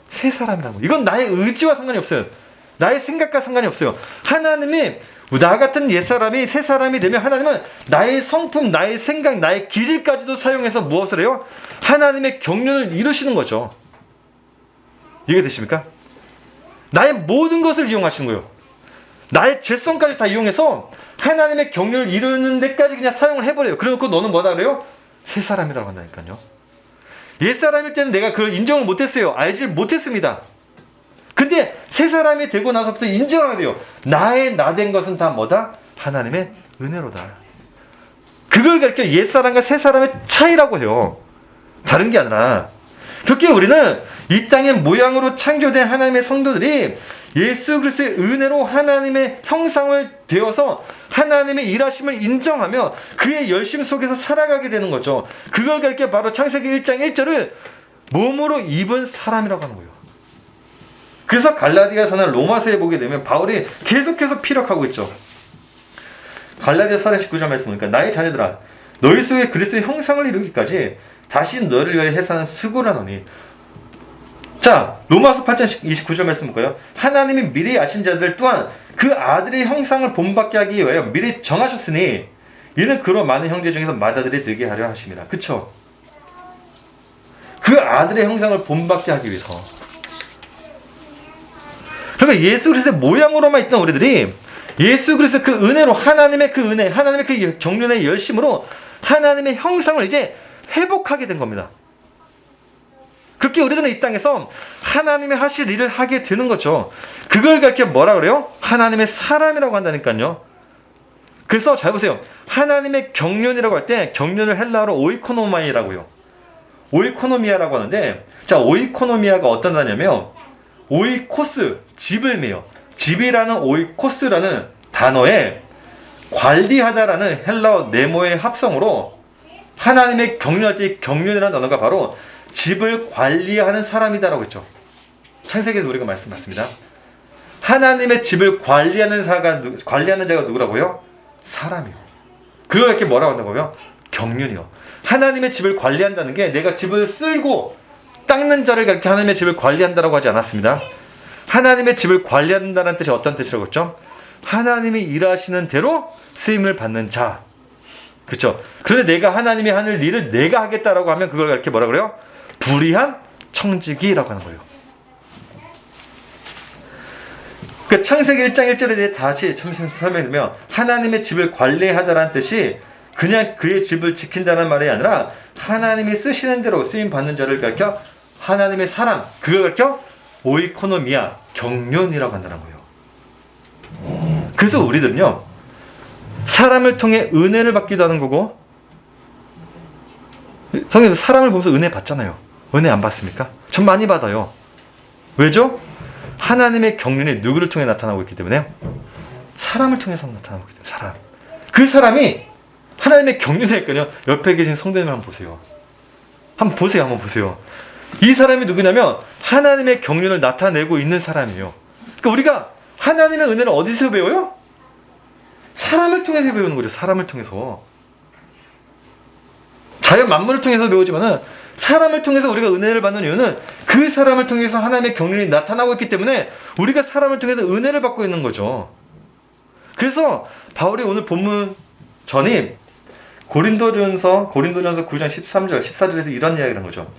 A: 새 사람이라고. 이건 나의 의지와 상관이 없어요. 나의 생각과 상관이 없어요. 하나님이 나 같은 옛사람이 새 사람이 되면 하나님은 나의 성품, 나의 생각, 나의 기질까지도 사용해서 무엇을 해요? 하나님의 경륜을 이루시는 거죠. 이해되십니까? 나의 모든 것을 이용하시는 거예요. 나의 죄성까지 다 이용해서 하나님의 경륜을 이루는 데까지 그냥 사용을 해버려요. 그래놓고 너는 뭐다 그래요? 새 사람이라고 한다니까요. 옛사람일 때는 내가 그걸 인정을 못했어요. 알지 못했습니다. 근데 새 사람이 되고 나서부터 인정하게 돼요. 나의 나 된 것은 다 뭐다? 하나님의 은혜로다. 그걸 가르쳐 옛사람과 새 사람의 차이라고 해요. 다른 게 아니라 그렇게 우리는 이 땅의 모양으로 창조된 하나님의 성도들이 예수 그리스도의 은혜로 하나님의 형상을 되어서 하나님의 일하심을 인정하며 그의 열심 속에서 살아가게 되는 거죠. 그걸 가리켜 바로 창세기 1장 1절을 몸으로 입은 사람이라고 하는 거예요. 그래서 갈라디아서나 로마서에 보게 되면 바울이 계속해서 피력하고 있죠. 갈라디아 4장 19절 말씀 보니까 나의 자녀들아 너희 속에 그리스도의 형상을 이루기까지 다시 너를 위하여 해사는 수고를 하노니. 자, 로마서 8장 29절 말씀 볼까요? 하나님이 미리 아신 자들 또한 그 아들의 형상을 본받게 하기 위하여 미리 정하셨으니 이는 그로 많은 형제 중에서 맏아들이 되게 하려 하심이라. 그쵸? 그 아들의 형상을 본받게 하기 위해서. 그러니까 예수 그리스도의 모양으로만 있던 우리들이 예수 그리스도 그 은혜로 하나님의 그 은혜, 하나님의 그 경륜의 열심으로 하나님의 형상을 이제 회복하게 된 겁니다. 그렇게 우리들은 이 땅에서 하나님의 하실 일을 하게 되는 거죠. 그걸 가르쳐 뭐라 그래요? 하나님의 사람이라고 한다니까요. 그래서 잘 보세요. 하나님의 경륜이라고 할 때 경륜을 헬라어로 오이코노마이라고요. 오이코노미아라고 하는데, 자, 오이코노미아가 어떤 단어냐면 오이코스, 집을 매요. 집이라는 오이코스라는 단어에 관리하다라는 헬라어 네모의 합성으로 하나님의 경륜할 때 경륜이라는 단어가 바로 집을 관리하는 사람이다라고 했죠. 창세기에서 우리가 말씀받습니다. 하나님의 집을 관리하는 자가 누구라고요? 사람이요. 그걸 이렇게 뭐라고 한다고요? 경륜이요. 하나님의 집을 관리한다는 게 내가 집을 쓸고 닦는 자를 그렇게 하나님의 집을 관리한다라고 하지 않았습니다. 하나님의 집을 관리한다는 뜻이 어떤 뜻이라고 했죠? 하나님이 일하시는 대로 쓰임을 받는 자. 그렇죠? 그런데 내가 하나님이 하는 일을 내가 하겠다라고 하면 그걸 이렇게 뭐라 그래요? 불의한 청지기라고 하는 거예요. 그 창세기 1장 1절에 대해 다시 설명드리면 하나님의 집을 관리하다라는 뜻이 그냥 그의 집을 지킨다는 말이 아니라 하나님이 쓰시는 대로 쓰임 받는 자를 가르쳐 하나님의 사람, 그걸 가르쳐 오이코노미아, 경륜이라고 한다는 거예요. 그래서 우리들은요, 사람을 통해 은혜를 받기도 하는 거고, 성경님 사람을 보면서 은혜 받잖아요. 은혜 안 받습니까? 전 많이 받아요. 왜죠? 하나님의 경륜이 누구를 통해 나타나고 있기 때문에요? 사람을 통해서 나타나고 있기 때문에. 사람. 그 사람이 하나님의 경륜이니까요. 옆에 계신 성도님 한번 보세요. 한번 보세요. 이 사람이 누구냐면 하나님의 경륜을 나타내고 있는 사람이에요. 그러니까 우리가 하나님의 은혜를 어디서 배워요? 사람을 통해서 배우는 거죠. 사람을 통해서. 자연 만물을 통해서 배우지만은 사람을 통해서 우리가 은혜를 받는 이유는 그 사람을 통해서 하나님의 경륜이 나타나고 있기 때문에 우리가 사람을 통해서 은혜를 받고 있는 거죠. 그래서 바울이 오늘 본문 전임 고린도전서 9장 13절, 14절에서 이런 이야기를 한 거죠.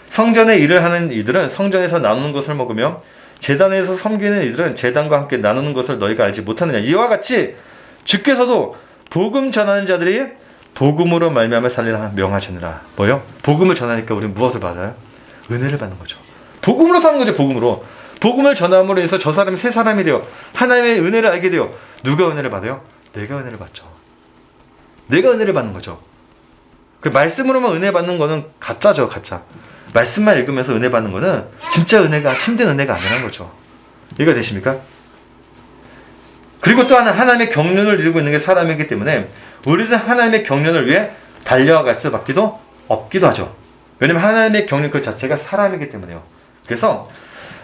A: 성전의 일을 하는 이들은 성전에서 나누는 것을 먹으며 제단에서 섬기는 이들은 제단과 함께 나누는 것을 너희가 알지 못하느냐. 이와 같이 주께서도 복음 전하는 자들이 복음으로 말미암아 살리라 명하시느라. 뭐요? 복음을 전하니까 우리는 무엇을 받아요? 은혜를 받는 거죠. 복음으로 사는 거죠. 복음으로. 복음을 전함으로 해서 저 사람이 새 사람이 되어 하나님의 은혜를 알게 되어. 누가 은혜를 받아요? 내가 은혜를 받죠. 내가 은혜를 받는 거죠. 그 말씀으로만 은혜 받는 거는 가짜죠. 가짜. 말씀만 읽으면서 은혜 받는 거는 진짜 은혜가, 참된 은혜가 아니라는 거죠. 이해가 되십니까? 그리고 또 하나님의 경륜을 이루고 있는 게 사람이기 때문에 우리는 하나님의 경륜을 위해 달려갈 수밖에도 없기도 하죠. 왜냐하면 하나님의 경륜 그 자체가 사람이기 때문에요. 그래서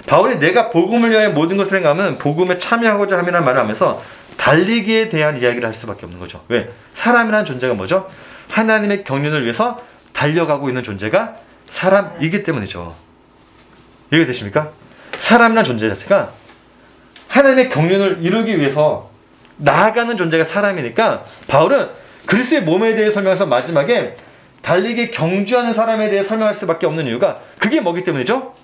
A: 바울이 내가 복음을 위하여 모든 것을 행하면 복음에 참여하고자 함이라는 말을 하면서 달리기에 대한 이야기를 할 수밖에 없는 거죠. 왜? 사람이라는 존재가 뭐죠? 하나님의 경륜을 위해서 달려가고 있는 존재가 사람이기 때문이죠. 이해가 되십니까? 사람이라는 존재 자체가 하나님의 경륜을 이루기 위해서 나아가는 존재가 사람이니까 바울은 그리스도의 몸에 대해 설명해서 마지막에 달리기 경주하는 사람에 대해 설명할 수밖에 없는 이유가 그게 뭐기 때문이죠?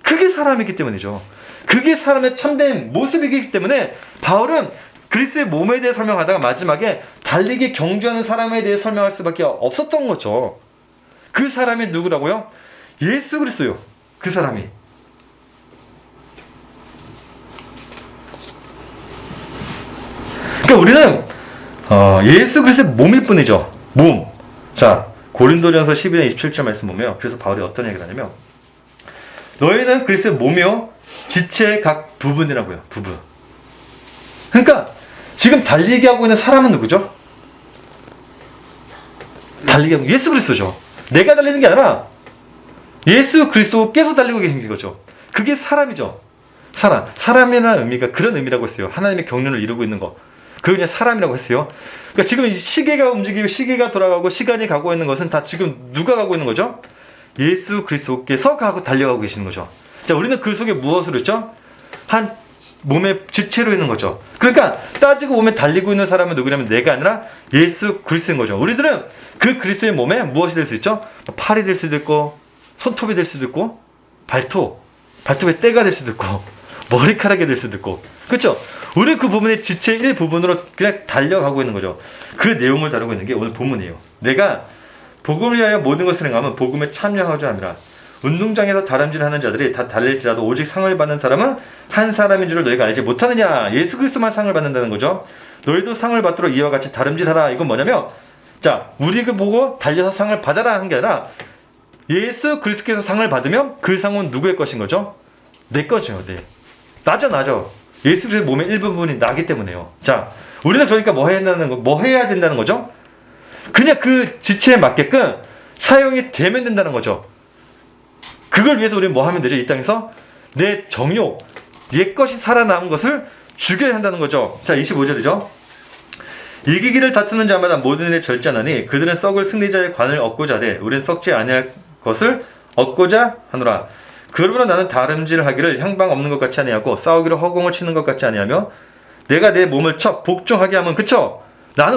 A: 그게 사람이기 때문이죠. 그게 사람의 참된 모습이기 때문에 바울은 그리스도의 몸에 대해 설명하다가 마지막에 달리기 경주하는 사람에 대해 설명할 수밖에 없었던 거죠. 그 사람이 누구라고요? 예수 그리스도요. 그 사람이. 그러니까 우리는 예수 그리스도의 몸일 뿐이죠. 몸. 자, 고린도전서 11장 27절 말씀 보면 그래서 바울이 어떤 얘기를 하냐면 너희는 그리스도의 몸이요 지체의 각 부분이라고요. 부분. 그러니까 지금 달리게 하고 있는 사람은 누구죠? 달리게 하고 예수 그리스도죠. 내가 달리는 게 아니라 예수 그리스도께서 달리고 계신 거죠. 그게 사람이죠. 사람이라는 의미가 그런 의미라고 했어요. 하나님의 경륜을 이루고 있는 거. 그걸 그냥 사람이라고 했어요. 그러니까 지금 시계가 움직이고 시계가 돌아가고 시간이 가고 있는 것은 다 지금 누가 가고 있는 거죠? 예수 그리스도께서 가고 달려가고 계시는 거죠. 자, 우리는 그 속에 무엇으로 있죠? 한 몸의 지체로 있는 거죠. 그러니까 따지고 보면 달리고 있는 사람은 누구냐면 내가 아니라 예수 그리스도인 거죠. 우리들은 그 그리스도의 몸에 무엇이 될 수 있죠? 팔이 될 수도 있고 손톱이 될 수도 있고 발톱의 때가 될 수도 있고 머리카락이 될 수도 있고 그렇죠? 우리 그 부분의 지체 일부분으로 그냥 달려가고 있는 거죠. 그 내용을 다루고 있는 게 오늘 본문이에요. 내가 복음을 위하여 모든 것을 행하면 복음에 참여하지 않으라. 운동장에서 다람질하는 자들이 다 달릴지라도 오직 상을 받는 사람은 한 사람인 줄을 너희가 알지 못하느냐. 예수 그리스도만 상을 받는다는 거죠. 너희도 상을 받도록 이와 같이 다름질하라. 이건 뭐냐면 자, 우리 그 보고 달려서 상을 받아라 한 게 아니라 예수 그리스도께서 상을 받으면 그 상은 누구의 것인 거죠? 내 거죠. 네. 나죠. 예수 그리스도의 몸의 일부분이 나기 때문에요. 자, 우리는 그러니까 뭐 해야 된다는 거죠? 그냥 그 지체에 맞게끔 사용이 되면 된다는 거죠. 그걸 위해서 우리는 뭐 하면 되죠? 이 땅에서 내 정욕, 옛것이 살아남은 것을 죽여야 한다는 거죠. 자, 25절이죠. 이기기를 다투는 자마다 모든 일에 절제하나니 그들은 썩을 승리자의 관을 얻고자 하되 우리는 썩지 아니할 것을 얻고자 하노라. 그러므로 나는 다름질 하기를 향방 없는 것 같이 아니하고 싸우기를 허공을 치는 것 같이 아니하며 내가 내 몸을 쳐 복종하게 하면 그쵸?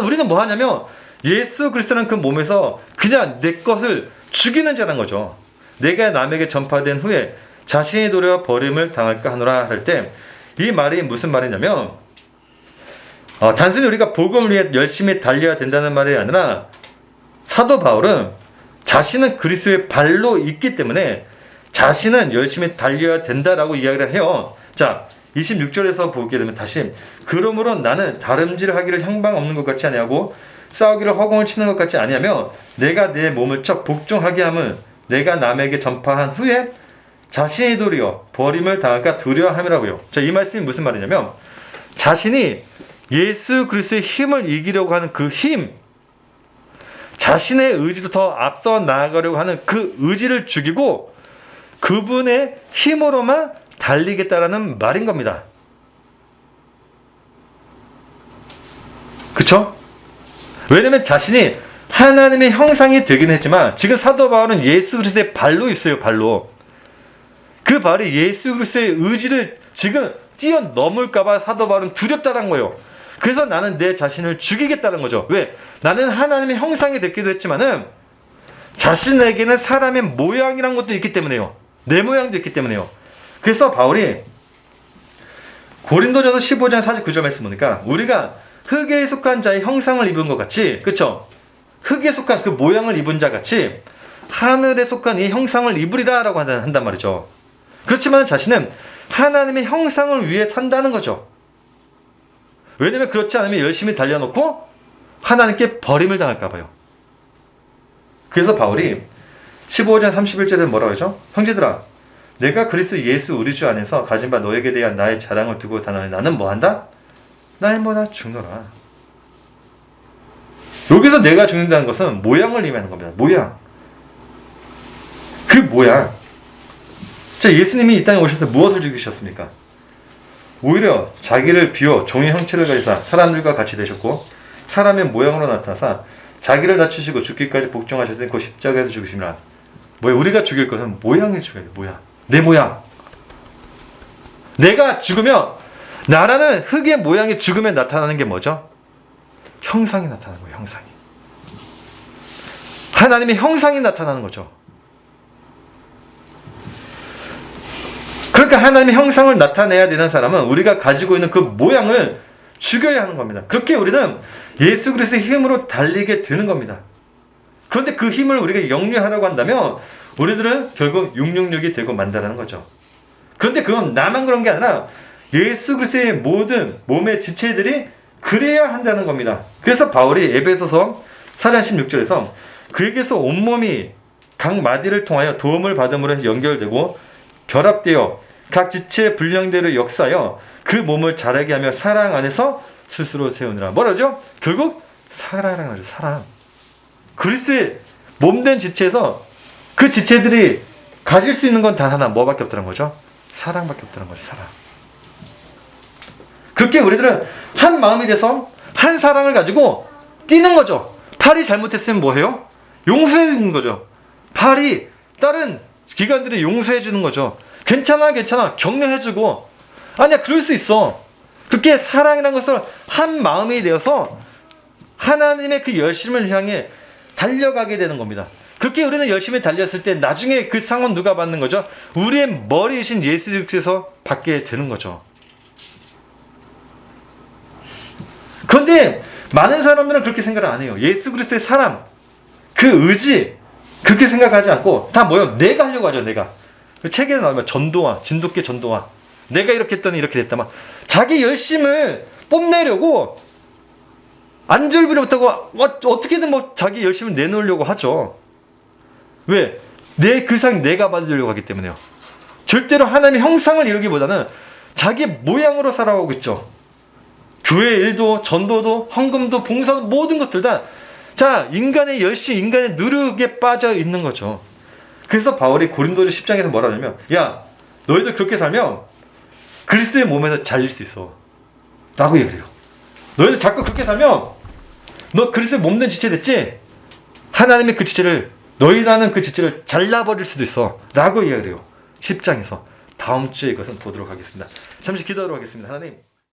A: 우리는 뭐 하냐면 예수 그리스도는 그 몸에서 그냥 내 것을 죽이는 자라는 거죠. 내가 남에게 전파된 후에 자신이 도려 버림을 당할까 하노라 할 때 이 말이 무슨 말이냐면 단순히 우리가 복음을 위해 열심히 달려야 된다는 말이 아니라 사도 바울은 자신은 그리스도의 발로 있기 때문에 자신은 열심히 달려야 된다라고 이야기를 해요. 자, 26절에서 보게 되면 다시 그러므로 나는 다름질 하기를 향방 없는 것 같이 아니하고 싸우기를 허공을 치는 것 같이 아니하며 내가 내 몸을 쳐 복종하게 함은 내가 남에게 전파한 후에 자신이 도리어 버림을 당할까 두려워함이라고요. 자, 이 말씀이 무슨 말이냐면 자신이 예수 그리스도의 힘을 이기려고 하는 그 힘, 자신의 의지로 더 앞서 나아가려고 하는 그 의지를 죽이고 그분의 힘으로만 달리겠다라는 말인 겁니다. 그쵸? 왜냐면 자신이 하나님의 형상이 되긴 했지만 지금 사도 바울은 예수 그리스도의 발로 있어요. 발로. 그 발이 예수 그리스도의 의지를 지금 뛰어넘을까봐 사도 바울은 두렵다는 거예요. 그래서 나는 내 자신을 죽이겠다는 거죠. 왜? 나는 하나님의 형상이 됐기도 했지만은 자신에게는 사람의 모양이란 것도 있기 때문에요. 내 모양도 있기 때문에요. 그래서 바울이 고린도전서 15장 49절 말씀 보니까 우리가 흙에 속한 자의 형상을 입은 것 같이, 그쵸? 흙에 속한 그 모양을 입은 자 같이 하늘에 속한 이 형상을 입으리라 라고 한단 말이죠. 그렇지만 자신은 하나님의 형상을 위해 산다는 거죠. 왜냐면 그렇지 않으면 열심히 달려놓고 하나님께 버림을 당할까 봐요. 그래서 바울이 15장 31절에 뭐라고 하죠? 형제들아, 내가 그리스도 예수 우리 주 안에서 가진 바 너에게 대한 나의 자랑을 두고 다나니 나는 뭐한다? 날마다 죽노라. 여기서 내가 죽는다는 것은 모양을 의미하는 겁니다. 모양. 그 모양. 자, 예수님이 이 땅에 오셔서 무엇을 죽이셨습니까? 오히려 자기를 비워 종의 형체를 가지사 사람들과 같이 되셨고 사람의 모양으로 나타나사 자기를 낮추시고 죽기까지 복종하셨으니 그 십자가에서 죽으시니라. 뭐야? 우리가 죽일 것은 모양을 죽여야 돼. 모양. 내 모양. 내가 죽으면 나라는 흙의 모양이 죽으면 나타나는 게 뭐죠? 형상이 나타나는 거예요. 형상이. 하나님의 형상이 나타나는 거죠. 그러니까 하나님의 형상을 나타내야 되는 사람은 우리가 가지고 있는 그 모양을 죽여야 하는 겁니다. 그렇게 우리는 예수 그리스도의 힘으로 달리게 되는 겁니다. 그런데 그 힘을 우리가 영유하려고 한다면 우리들은 결국 666이 되고 만다라는 거죠. 그런데 그건 나만 그런 게 아니라 예수 그리스도의 모든 몸의 지체들이 그래야 한다는 겁니다. 그래서 바울이 에베소서 4장 16절에서 그에게서 온몸이 각 마디를 통하여 도움을 받음으로 연결되고 결합되어 각 지체의 분량대로 역사하여 그 몸을 자라게 하며 사랑 안에서 스스로 세우느라. 뭐라죠? 결국 사랑을 하죠. 사랑. 그리스도의 몸된 지체에서 그 지체들이 가질 수 있는 건 단 하나, 뭐밖에 없다는 거죠? 사랑밖에 없다는 거죠. 사랑. 그렇게 우리들은 한 마음이 돼서 한 사랑을 가지고 뛰는 거죠. 팔이 잘못했으면 뭐해요? 용서해 주는 거죠. 팔이 다른 기관들이 용서해 주는 거죠. 괜찮아 격려해 주고, 아니야 그럴 수 있어. 그렇게 사랑이라는 것을 한 마음이 되어서 하나님의 그 열심을 향해 달려가게 되는 겁니다. 그렇게 우리는 열심히 달렸을 때 나중에 그 상은 누가 받는 거죠? 우리의 머리이신 예수 그리스도에서 받게 되는 거죠. 그런데 많은 사람들은 그렇게 생각을 안 해요. 예수 그리스도의 사랑, 그 의지, 그렇게 생각하지 않고 다 뭐요? 내가 하려고 하죠. 내가. 그 책에 나오면 전도와, 진돗개 전도와, 내가 이렇게 했더니 이렇게 됐다 막 자기 열심을 뽐내려고 안절부려 못하고 어떻게든 뭐 자기 열심을 내놓으려고 하죠. 왜? 그 상 내가 받으려고 하기 때문에요. 절대로 하나님의 형상을 이루기보다는 자기 모양으로 살아가고 있죠. 교회 일도, 전도도, 헌금도, 봉사도, 모든 것들 다 자, 인간의 열심, 인간의 누룩에 빠져 있는 거죠. 그래서 바울이 고린도서 10장에서 뭐라 하냐면, 야, 너희들 그렇게 살면 그리스도의 몸에서 잘릴 수 있어 라고 얘기해요. 너희들 자꾸 그렇게 살면 너 그리스도의 몸된 지체 됐지? 하나님의 그 지체를, 너희라는 그 지체를 잘라버릴 수도 있어 라고 얘기해요. 10장에서. 다음 주에 이것은 보도록 하겠습니다. 잠시 기도하도록 하겠습니다. 하나님,